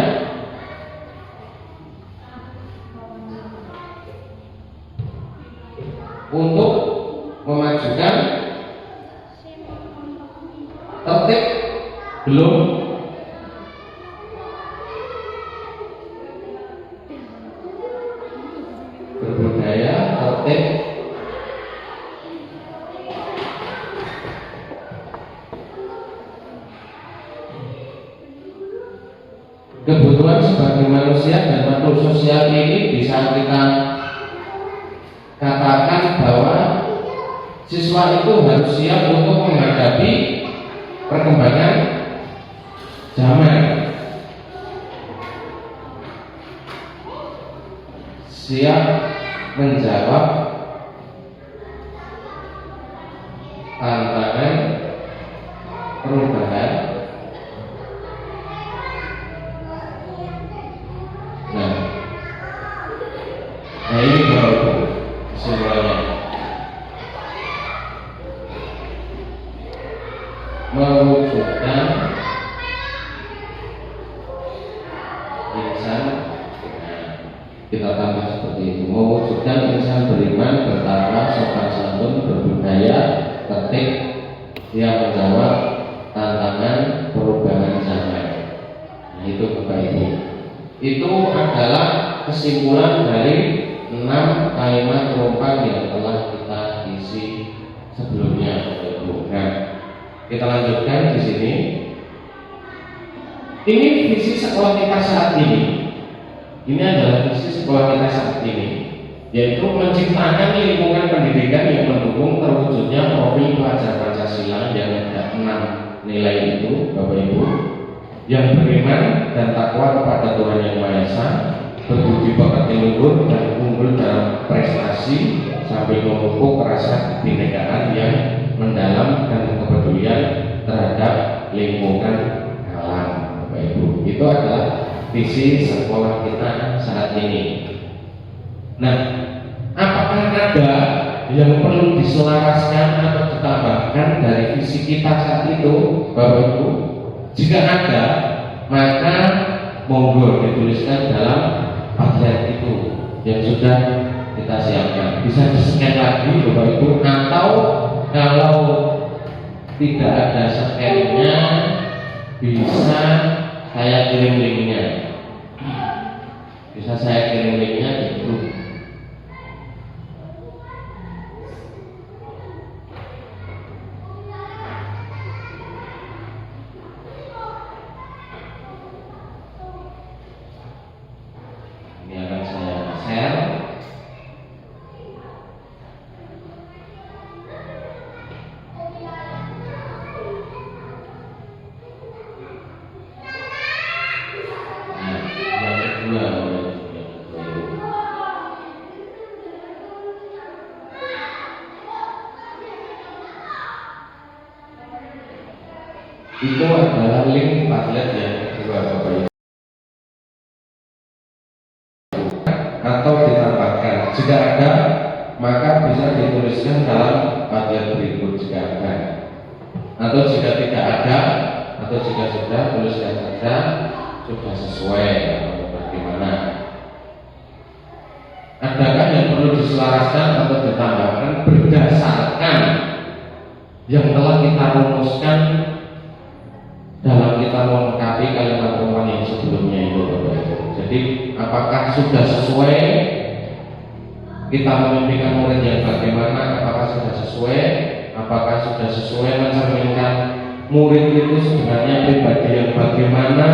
untuk memajukan tertib, belum berbudaya, tertib, kebutuhan sebagai manusia dan makhluk sosial ini bisa kita katakan bahwa siswa itu harus siap untuk menghadapi perkembangan zaman, siap menjawab tantangan perubahan. Nah ini baru semuanya mewujudkan insan. Kita tambah seperti itu, mewujudkan insan beriman, bertakwa, sopan santun, berbudaya, tertib, yang menjawab tantangan perubahan zaman. Nah itu Bapak Ibu, itu adalah kesimpulan dari 6 kalimat perumpamaan yang telah kita isi sebelumnya Bapak Ibu. Nah, kita lanjutkan di sini. Ini visi sekolah kita saat ini. Ini adalah visi sekolah kita saat ini, yaitu menciptakan lingkungan pendidikan yang mendukung terwujudnya profil pelajar Pancasila yang ada 6 nilai itu Bapak Ibu, yang beriman dan takwa kepada Tuhan Yang Maha Esa, berbudi pekerti luhur dan unggul dalam prestasi sambil memupuk rasa kebinekaan yang mendalam dan kepedulian terhadap lingkungan alam Bapak Ibu. Itu adalah visi sekolah kita saat ini. Nah, apakah ada yang perlu diselaraskan atau ditambahkan dari visi kita saat itu Bapak Ibu? Jika ada, maka monggo dituliskan dalam bagian itu yang sudah kita siapkan. Bisa di-scan lagi Bapak Ibu, atau kalau tidak ada scan-nya bisa saya kirim linknya. Bisa saya kirim linknya di grup. Ini akan saya share. Itu adalah link Padlet yang kedua Bapak Ibu. Atau ditambahkan, jika ada maka bisa dituliskan dalam Padlet berikut jika ada, atau jika tidak ada, atau jika sudah, tuliskan saja sudah sesuai atau bagaimana. Adakah yang perlu diselaraskan atau ditambahkan berdasarkan yang telah kita rumuskan dalam kita melengkapi kalimat perumpamaan yang sebelumnya itu Bapak Ibu. Jadi apakah sudah sesuai kita memimpikan murid yang bagaimana? Apakah sudah sesuai? Apakah sudah sesuai mencerminkan murid itu sebenarnya pribadi yang bagaimana?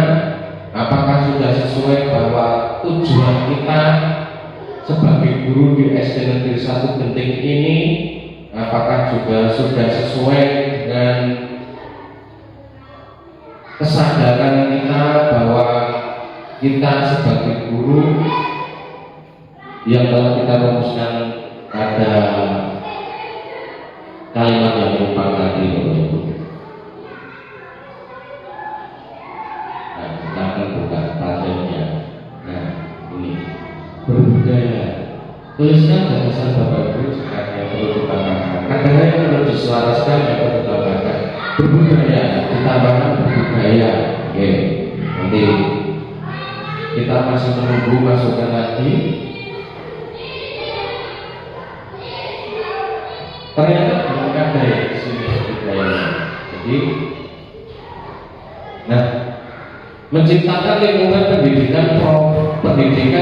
Apakah sudah sesuai bahwa tujuan kita sebagai guru di SD Negeri 1 Genting ini? Apakah juga sudah sesuai dengan kesadaran kita bahwa kita sebagai guru yang telah kita rumuskan pada kalimat yang perumpamaan tadi Bapak Ibu. Nah, kita akan buka padletnya. Nah, ini berbudaya. Tuliskan gagasan Bapak Ibu jika yang perlu ditambahkan. Ada yang perlu diselaraskan yang perlu ditambahkan. Berbudaya, ditambahkan berbudaya. Oke, nanti kita masih menunggu masukan lagi. Ternyata belum ada ya di sini berbudaya. Jadi, nah, menciptakan lingkungan pendidikan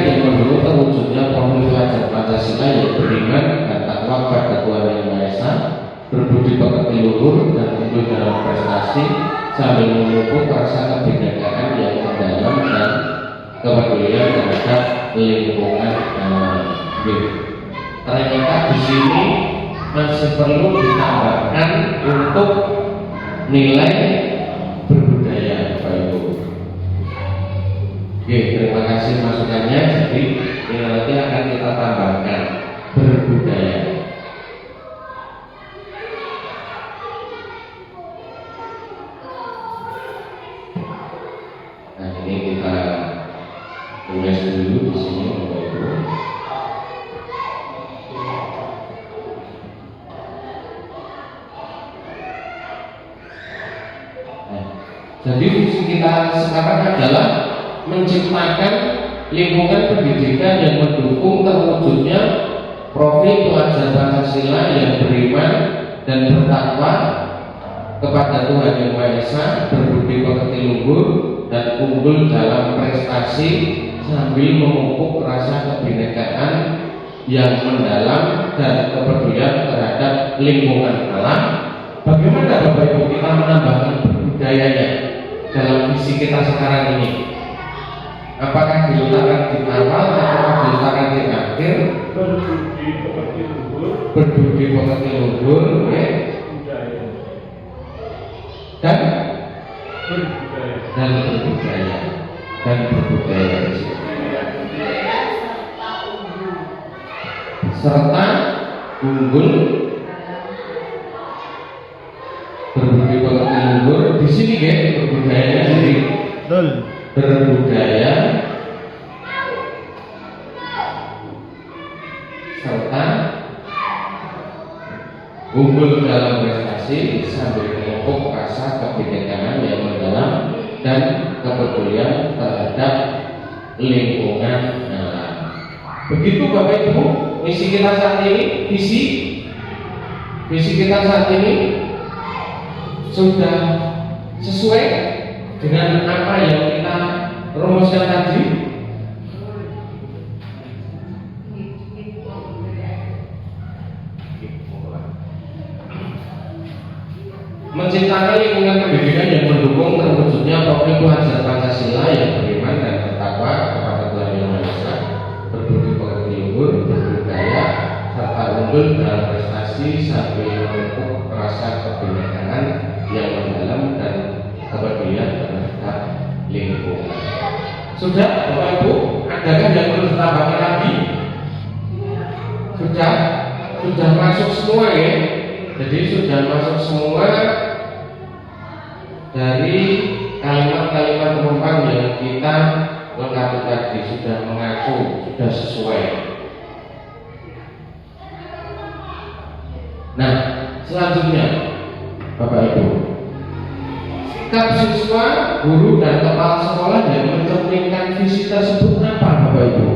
yang mendukung terwujudnya profil pelajar Pancasila yang beriman dan takwa kepada Tuhan Yang Maha Esa, berbudi pekerti luhur dan unggul dalam prestasi sambil memupuk rasa kebinekaan yang mendalam dan kepedulian terhadap lingkungan. Ternyata di sini masih perlu ditambahkan untuk nilai berbudaya Bapak Ibu. Oke, terima kasih masukannya. Jadi ini nanti akan kita tambahkan berbudaya. Nah, ini kita tulis dulu di sini Bapak Ibu. Nah, jadi visi kita sekarang adalah menciptakan lingkungan pendidikan yang mendukung terwujudnya profil pelajar Pancasila yang beriman dan bertakwa kepada Tuhan Yang Maha Esa, berbudi pekerti luhur dan unggul dalam prestasi sambil memupuk rasa kebinekaan yang mendalam dan kepedulian terhadap lingkungan alam. Bagaimana Bapak Ibu kita menambahkan berbudayanya dalam visi kita sekarang ini? Apakah diletakkan di awal atau diletakkan di akhir? Berbudi pekerti luhur, Berbudi pekerti luhur, ya. budaya, dan berbudaya, berbudaya serta unggul berbudi pekerti luhur. Di sini ya berbudayanya sendiri. Berbudaya serta unggul dalam prestasi sambil memupuk rasa kebinekaan yang mendalam dan kepedulian terhadap lingkungan alam. Begitu Bapak Ibu, misi kita saat ini, visi kita saat ini sudah sesuai dengan apa yang kita rumuskan tadi. Menciptakan lingkungan pendidikan yang mendukung terwujudnya profil pelajar Pancasila yang beriman dan bertakwa kepada Tuhan Yang Maha Esa, berbudi pekerti luhur, berbudaya, serta unggul dalam prestasi sambil memupuk rasa kebinekaan yang mendalam dan kepedulian terhadap lingkungan. Sudah Bapak Ibu, adakah yang perlu ditambahkan lagi? Sudah masuk semua ya. Jadi sudah masuk semua dari kalimat-kalimat penumpang yang kita lengkapi tadi, sudah mengacu, sudah sesuai. Nah, selanjutnya Bapak Ibu, sikap siswa, guru, dan kepala sekolah yang mencerminkan visi tersebut apa Bapak Ibu?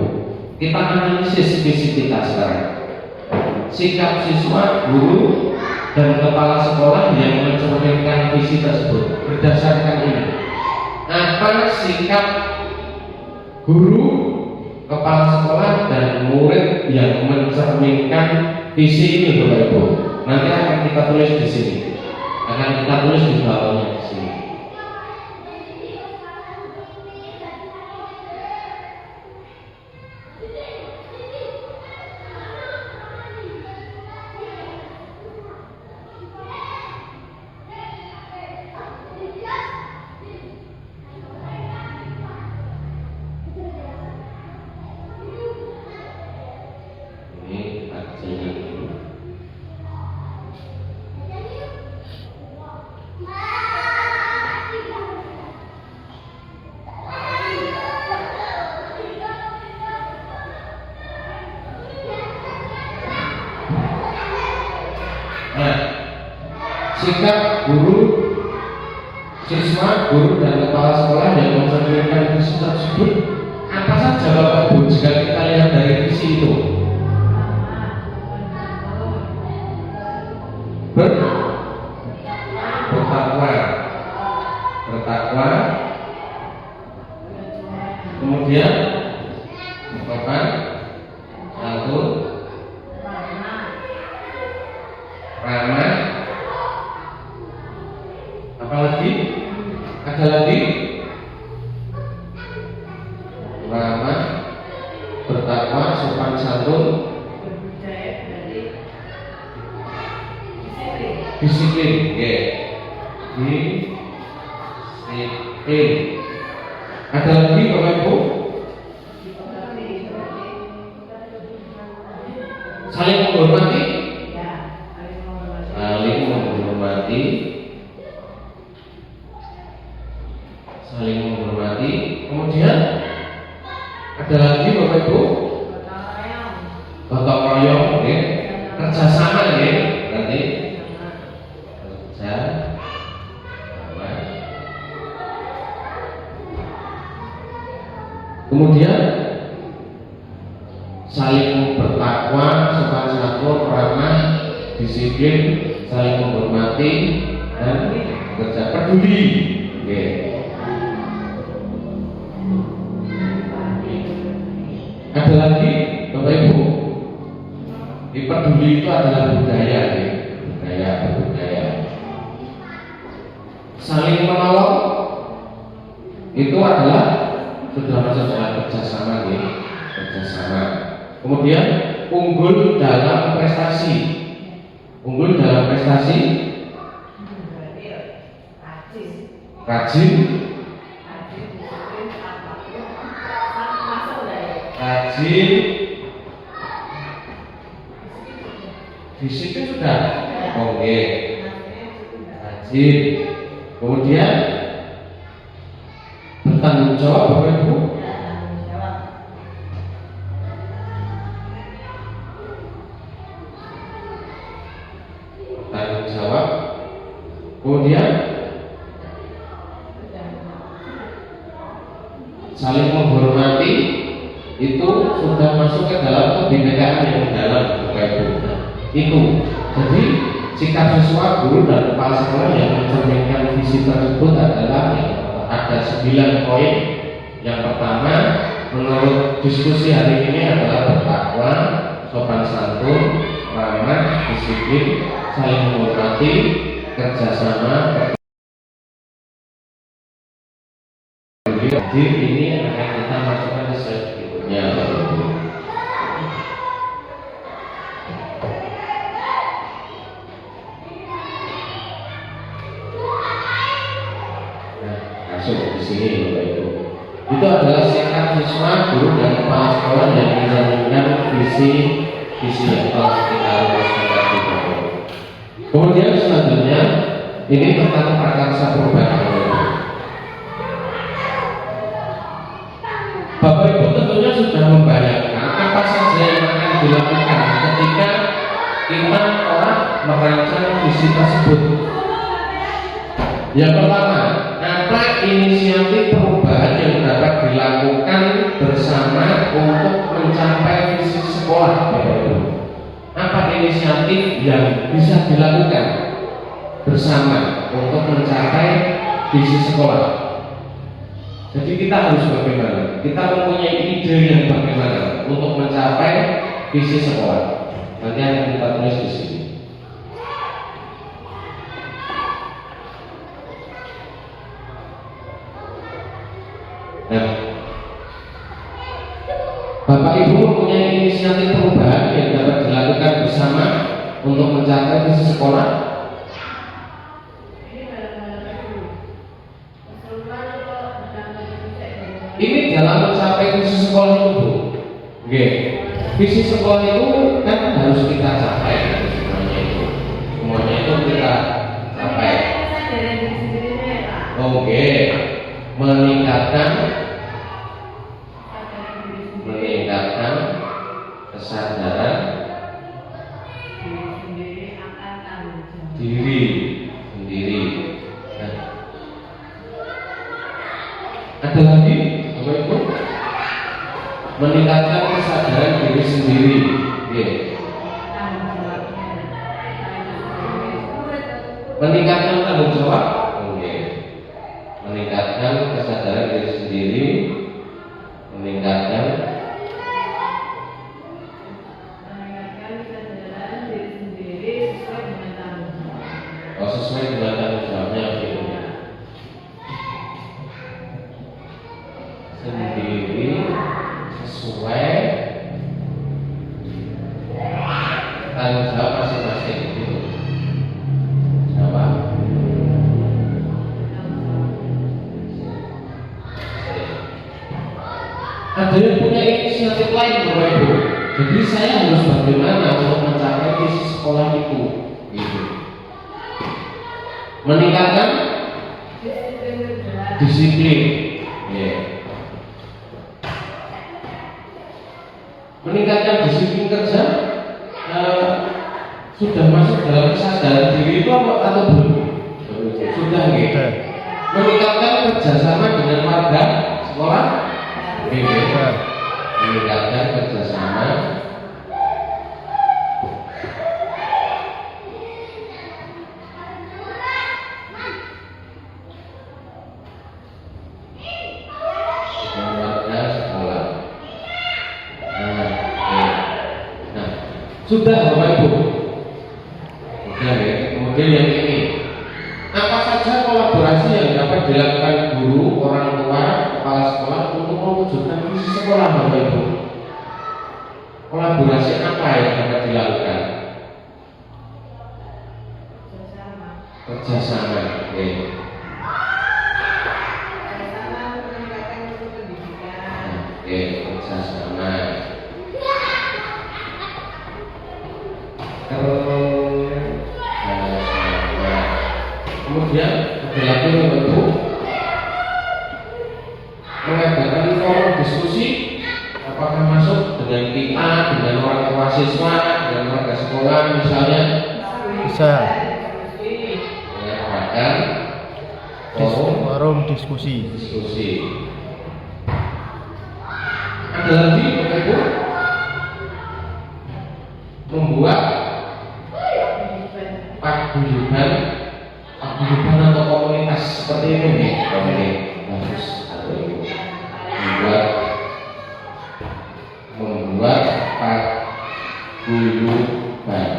Kita analisis visi kita sekarang. Sikap siswa, guru, dan kepala sekolah yang mencerminkan visi tersebut. Berdasarkan ini, apa sikap guru, kepala sekolah, dan murid yang mencerminkan visi ini Bapak Ibu? Nanti akan kita tulis di sini. Akan kita tulis di bawahnya di sini. Sikap guru, siswa, guru, dan kepala sekolah yang mencerminkan visi tersebut apa saja Bapak Ibu jika kita lihat dari visi itu? Bertakwa, kemudian apa? Santun, ramah. Apalagi? Ada lagi? Ramah, bertakwa, sopan santun, disiplin. Oke. Disiplin. Ada lagi Bapak Ibu? Saling menghormati. Saling menghormati. Saling menghormati. Kemudian ada lagi Bapak Ibu? Gotong royong, ya. Kerjasama ya. Nanti kerjasama. Kemudian saling bertakwa, sopan santun, ramah, disiplin, saling menghormati, dan bekerja peduli. Oke. peduli itu adalah budaya, ya. budaya. Saling menolong itu adalah sudah masuk dalam kerjasama, ya. kerjasama. Kemudian unggul dalam prestasi, rajin, disiplin sudah, oke, rajin, kemudian bertanggung jawab, Bapak Ibu, bertanggung jawab, kemudian saling menghormati, itu sudah masuk ke dalam kebinekaan yang dalam, Bapak Ibu. Itu jadi sikap siswa, guru dan kepala sekolah yang mencerminkan visi tersebut adalah ada 9 poin. Yang pertama, menurut diskusi hari ini adalah bertakwa, sopan santun, ramah, disiplin, saling menghormati, kerjasama. Jadi ini akan kita masukkan ke slide berikutnya. Masuk di sini, Bapak Ibu. Itu adalah sikap siswa, guru dan kepala sekolah yang menjalankan visi yang telah kita rumuskan tadi. Kemudian selanjutnya ini tentang prakarsa perubahan. Bapak Ibu tentunya sudah membayangkan apa saja yang akan dilakukan ketika kita telah merancang visi tersebut. Yang pertama, apa inisiatif perubahan yang dapat dilakukan bersama untuk mencapai visi sekolah, Bapak Ibu? Apa inisiatif yang bisa dilakukan bersama untuk mencapai visi sekolah? Jadi kita harus bagaimana? Kita mempunyai ide yang bagaimana untuk mencapai visi sekolah. Nanti akan kita tulis di sini. Nah, Bapak Ibu mempunyai inisiatif perubahan yang dapat dilakukan bersama untuk mencapai visi sekolah. Ini dalam mencapai visi sekolah itu, oke. Visi sekolah itu kan harus kita capai, semuanya itu kita capai. Oke, meningkatkan kesadaran diri sendiri. Nah, ada lagi, Bapak Ibu, meningkatkan kesadaran diri sendiri. Meningkatkan tanggung jawab. Meningkatkan kesadaran diri sendiri, meningkatkan sesuai dengan tanggung jawabnya, sendiri sesuai tanggung jawab masing-masing. Siapa? Ada yang punya inisiatif lain, Bapak Ibu. Jadi saya harus bagaimana untuk mencapai visi sekolah itu, gitu. Meningkatkan disiplin, meningkatkan disiplin kerja. Sudah masuk dalam kesadaran diri itu atau belum? Sudah, gitu. Meningkatkan kerjasama dengan warga sekolah. Meningkatkan kerjasama dengan warga sekolah. Nah, Sudah Bapak Ibu. Sudah ya. Kemudian yang ini, apa saja kolaborasi yang dapat dilakukan guru, orang tua, kepala sekolah untuk mewujudkan visi sekolah Bapak Ibu? Kolaborasi apa yang dapat dilakukan? Kerjasama. Oke. Oke, kerjasama. Kemudian ada lagi membantu mengadakan forum diskusi, apakah masuk dengan kita, dengan orang tua siswa, dengan warga sekolah misalnya. Bisa. Mengadakan Forum diskusi. Ada lagi Bapak Ibu, membuat paguyuban atau komunitas seperti ini nih. Oke, bagus. Membuat paguyuban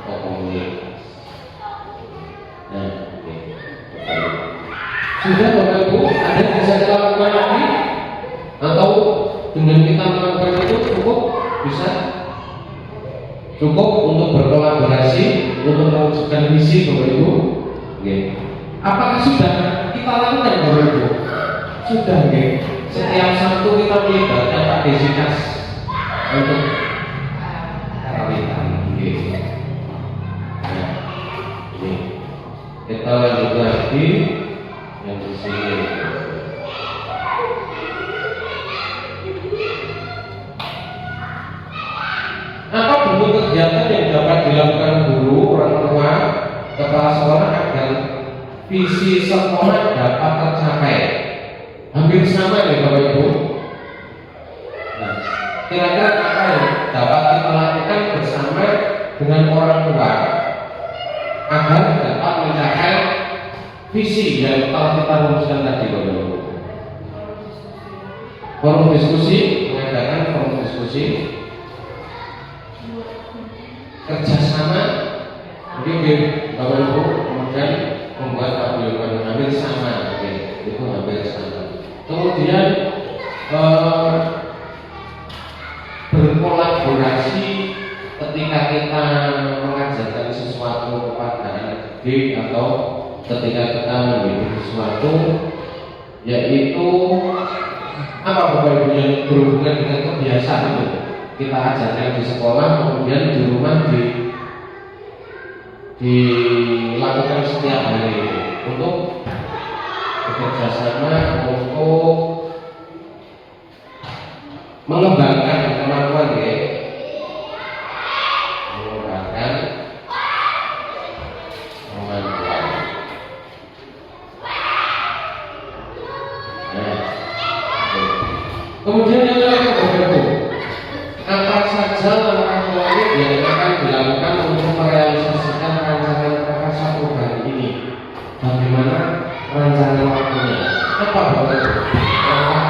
atau komunitas. Nah, oke. Sudah Bapak Ibu, ada yang bisa kita lakukan lagi? Atau dengan kita melakukan itu cukup? Bisa? Cukup untuk berkolaborasi untuk mewujudkan visi Bapak Ibu? Oke. Apakah sudah kita lakukan Bapak Ibu? Sudah, oke. Setiap Sabtu kita melibatkan Pak Desikas untuk karawitan. Oke. Nah, ini kita lanjut lagi yang di sini. Apa bentuk kegiatan yang dapat dilakukan guru, orang tua, kepala sekolah agar visi sekolah dapat tercapai? Hampir sama nih Bapak Ibu. Nah, kira-kira apa yang dapat kita lakukan bersama dengan orang tua agar dapat mencapai visi yang telah kita rumuskan tadi Bapak Ibu? Forum diskusi, mengadakan forum diskusi, kerjasama, mungkin Bapak Ibu kemudian membuat paguyuban hampir sama, oke, itu hampir sama. Kemudian berkolaborasi ketika kita mengajarkan sesuatu kepada anak didik atau ketika kita membuat sesuatu, yaitu apa Bapak Ibu yang berhubungan dengan kebiasaan itu kita ajarkan di sekolah, kemudian di rumah dilakukan setiap hari untuk bekerja sama untuk mengembangkan kemampuan ya, mengembangkan kemampuan. Nah, kemudian yang lain apa saja langkah konkret yang akan dilakukan untuk merealisasikan rancangan Prakarsa Perubahan ini? Bagaimana rancangan waktunya? Apa langkah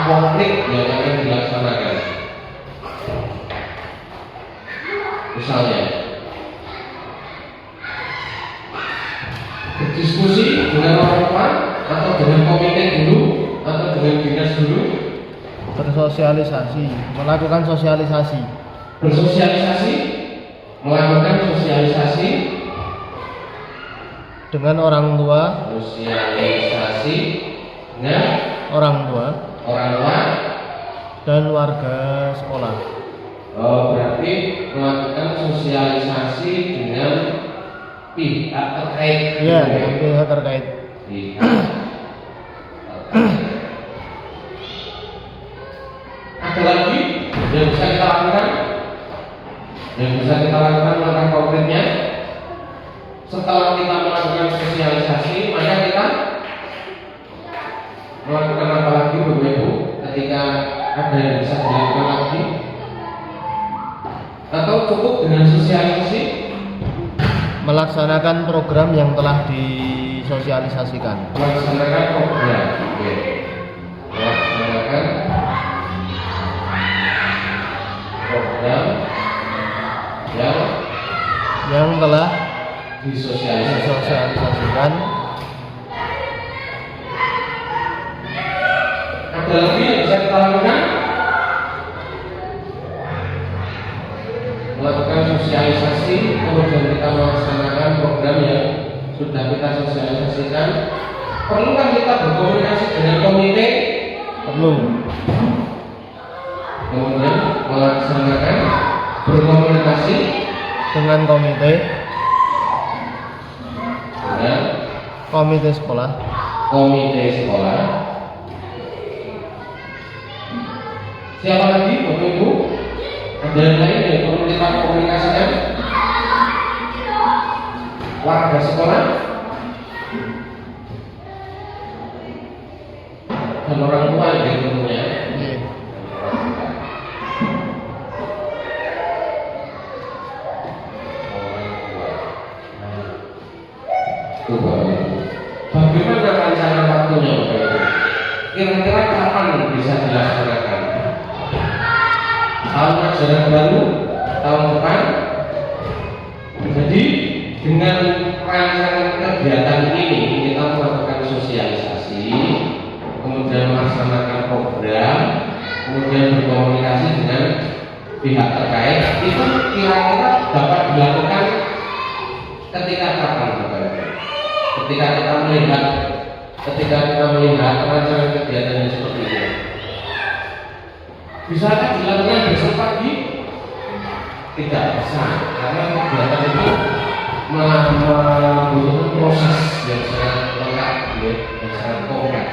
konkret yang akan dilaksanakan? Misalnya, berdiskusi dengan orang tua atau dengan komite dulu atau dengan dinas dulu. Bersosialisasi, melakukan sosialisasi. Bersosialisasi, melakukan sosialisasi dengan orang tua. Sosialisasi dengan orang tua dan warga sekolah. Oh, berarti melakukan sosialisasi dengan pihak terkait. Iya, pihak terkait. Pihak terkait. Ada lagi yang bisa kita lakukan? Yang bisa kita lakukan langkah konkretnya setelah kita melakukan sosialisasi, maka kita melakukan apa lagi Bapak Ibu? Ketika ada yang bisa dilakukan lagi, atau cukup dengan sosialisasi? Melaksanakan program yang telah disosialisasikan. Melaksanakan program, oke. Melaksanakan program yang telah disosialisasikan. Ada lagi yang bisa kita lakukan? Melakukan sosialisasi, kemudian kita melaksanakan program yang sudah kita sosialisasikan. Perlukah kita berkomunikasi dengan komite? perlu Kemudian melaksanakan berkomunikasi dengan komite dengan komite sekolah. komite sekolah. Siapa lagi, Bapak Ibu? Ada yang lain yang perlu kita komunikasikan? Warga sekolah dan orang tua yang tentunya. Iya. Itu Bapak Ibu. Bagaimana rencana waktunya Bapak Ibu? Kira-kira kapan bisa dilaksanakan? Tahun ajaran baru, tahun depan. Jadi dengan rancangan kegiatan ini kita melakukan sosialisasi, kemudian melaksanakan program, kemudian berkomunikasi dengan pihak terkait. Itu kira-kira dapat dilakukan ketika kapan Bapak Ibu? Ketika kita melihat rancangan kegiatan yang seperti ini. Bisakah dilakukan besok pagi? Tidak bisa, karena kegiatan itu membutuhkan proses yang sangat lengkap, yang sangat kompleks.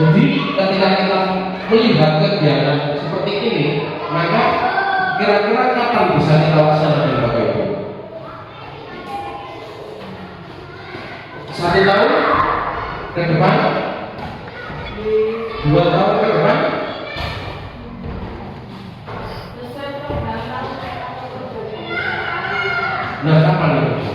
Jadi ketika kita melihat kegiatan seperti ini, maka kira-kira kapan bisa kita laksanakan Bapak Ibu? 1 tahun ke depan? 2 tahun ke depan? Nah, kapan itu?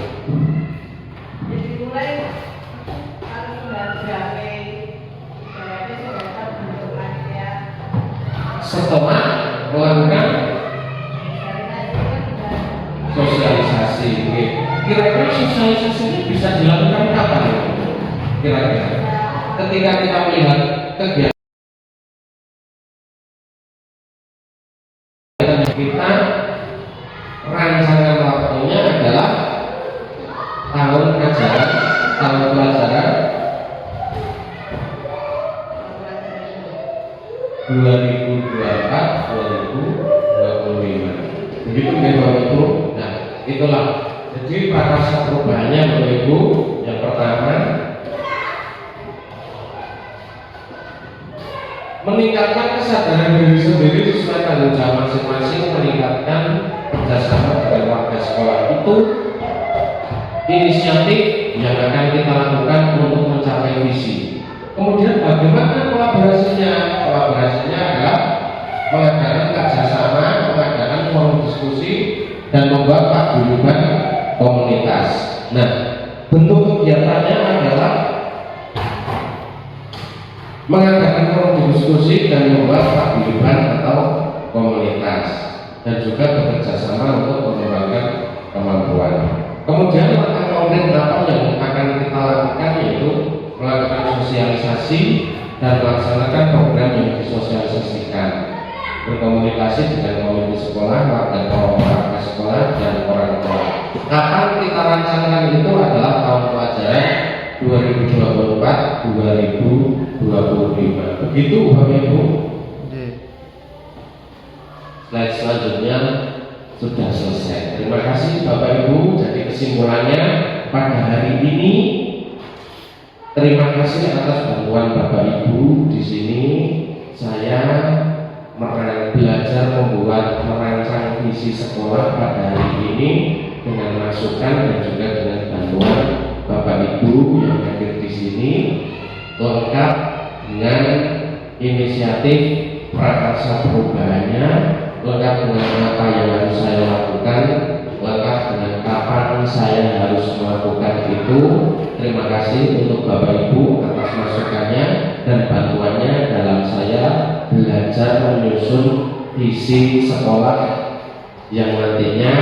Setelah melakukan sosialisasi. Kira-kira sosialisasi ini bisa dilakukan kapan? Kira-kira ketika kita melihat kegiatan kita, rancangan waktunya adalah tahun ajaran, tahun pelajaran 2024-2025. Begitu Bapak Ibu. Nah, itulah. Jadi prakarsa perubahannya Bapak Ibu. Yang pertama, meningkatkan kesadaran diri sendiri sesuai tanggung jawab masing-masing, meningkatkan kerjasama dengan warga sekolah. Itu inisiatif yang akan kita lakukan untuk mencapai visi. Kemudian bagaimana kolaborasinya? Kolaborasinya adalah mengadakan kerjasama, mengadakan forum diskusi, dan membuat paguyuban komunitas. Nah, bentuk kegiatannya adalah mengadakan forum diskusi dan membuat paguyuban atau komunitas, dan juga bekerja sama untuk mengembangkan kemampuan. Kemudian langkah konkret apa yang akan kita lakukan, yaitu melakukan sosialisasi dan melaksanakan program yang disosialisasikan, berkomunikasi dengan komite sekolah, warga sekolah, dan orang tua. Kapan kita rancangan itu adalah tahun pelajaran 2024-2025. Begitu Bapak Ibu. Slide selanjutnya sudah selesai. Terima kasih Bapak Ibu. Jadi kesimpulannya pada hari ini, terima kasih atas bantuan Bapak Ibu. Di sini saya belajar merancang visi sekolah pada hari ini dengan masukan dan juga dengan bantuan Bapak Ibu yang hadir di sini, lengkap dengan inisiatif prakarsa perubahannya, lengkap dengan apa yang harus saya lakukan, lengkap dengan kapan saya harus melakukan itu. Terima kasih untuk Bapak Ibu atas masukannya dan bantuannya dalam saya belajar menyusun visi sekolah yang nantinya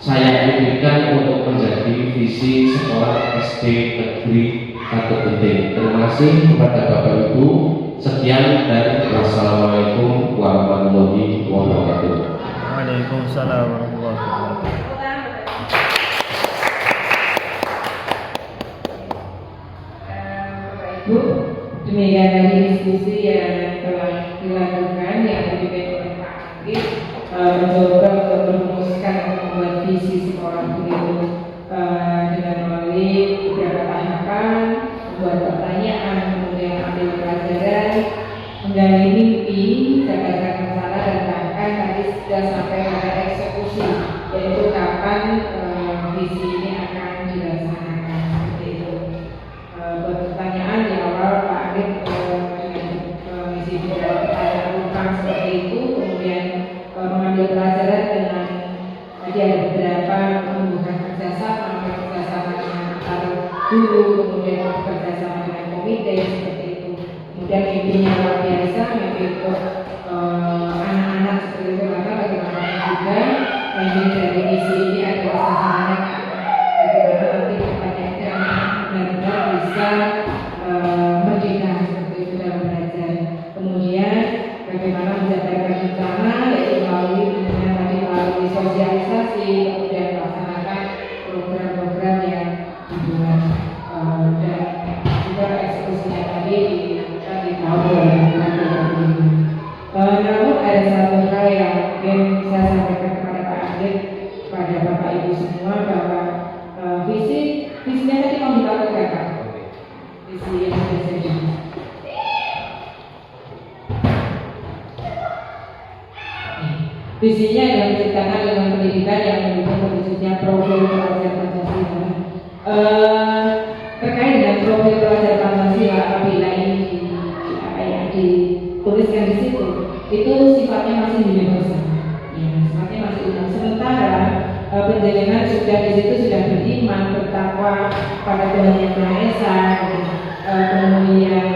saya impikan untuk menjadi visi sekolah SD Negeri Katu Genting. Terima kasih kepada Bapak Ibu. Sekian dan wassalamualaikum warahmatullahi wabarakatuh. Waalaikumsalam warahmatullahi wabarakatuh. Bu, demikian tadi diskusi yang telah dilakukan yang dipimpin oleh Pak Anggit, mencoba untuk merumuskan atau membuat visi sekolah begitu dengan melalui beberapa tahapan, membuat pertanyaan, kemudian ambil pelajaran, menggali mimpi, cadangkan masalah, dan bahkan tadi sudah sampai pada eksekusi, yaitu kapan visi ini akan dilaksanakan seperti itu. Buat pertanyaan di awal Pak Arif dengan mengisi beberapa pertanyaan tentang seperti itu, kemudian mengambil pelajaran dengan tadi ada beberapa membutuhkan kerjasama dengan antar guru, kemudian kerjasama dengan komite seperti itu. Kemudian mimpinya luar biasa, mimpi untuk anak-anak seperti itu, karena bagaimanapun juga mimpi dari misi ini adalah sasarannya bagaimana nanti kedepannya itu anak benar-benar bisa merdeka seperti itu dalam belajar. Kemudian bagaimana menjabarkan rencana, yaitu melalui sosialisasi, kemudian melaksanakan program-program yang dibuat dan juga eksekusinya tadi dilakukan di tahun 2025. Namun ada satu hal yang mungkin saya sampaikan kepada Pak Anggit, kepada Bapak Ibu semua, bahwa visinya tadi mau dilakukan Pak. Visi Indonesia ini. Visinya adalah menciptakan lingkungan pendidikan yang mendukung terwujudnya profil pelajar Pancasila. Terkait dengan profil pelajar Pancasila, apabila ini dituliskan di situ, itu sifatnya masih universal, ya, sifatnya masih umum. Sementara penjelasan sudah di situ sudah beriman, bertakwa pada Tuhan Yang Maha Esa, kemudian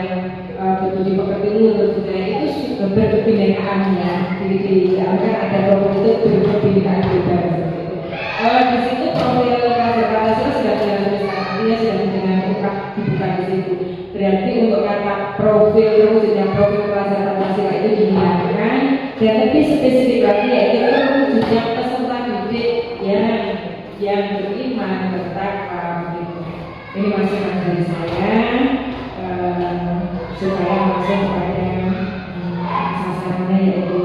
berbudi pekerti luhur, berbudaya, itu berkebinekaan ya. Diamkan ada profil itu berkebinekaan bebas seperti itu. Di situ profil pelajar Pancasila sudah dituliskan, artinya sudah dengan lengkap dibuka di situ. Berarti untuk kata profil terwujudnya profil pelajar Pancasila itu dihilangkan, dan lebih spesifik lagi yaitu terwujudnya peserta didik yang beriman, bertakwa begitu. Ini masukan dari saya supaya masuk pada sasarannya yaitu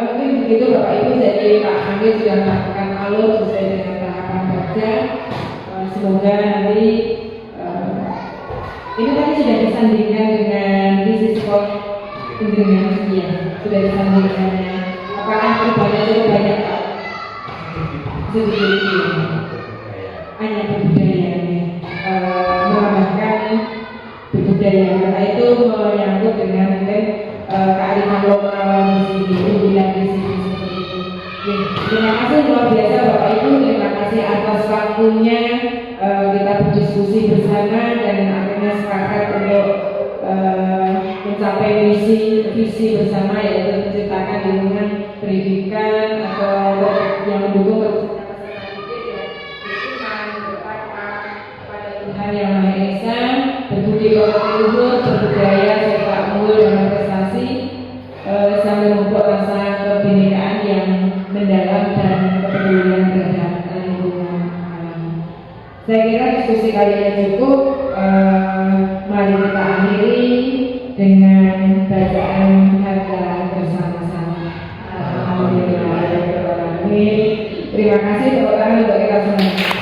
mungkin begitu Bapak Ibu. Jadi Pak Anggit sudah melakukan alur sesuai dengan tahapan kerja. Semoga nanti ini tadi sudah disandingkan dengan visi sekolah dengan ya, sudah disandingkan. Apakah perubahannya cukup banyak Pak? Sedikit hanya berbudayanya, menambahkan berbudaya, karena itu menyangkut dengan kearifan lokal di sini, unggulan di sini seperti itu. Terima kasih luar biasa Bapak Ibu, terima kasih atas waktunya. Kita berdiskusi bersama dan akhirnya sepakat untuk mencapai visi bersama, yaitu menciptakan lingkungan pendidikan atau yang mendukung terwujudnya peserta didik yang beriman, bertakwa kepada Tuhan Yang Maha Esa, berbudi pekerti luhur, berbudaya serta unggul dalam prestasi, sambil membuat rasa kebinekaan yang mendalam dan kepedulian terhadap lingkungan alam. Saya kira diskusi kali ini cukup. Mari kita akhiri dengan bacaan harta bersama-sama. Alhamdulillah. Terima kasih tepuk tangan untuk kita semua.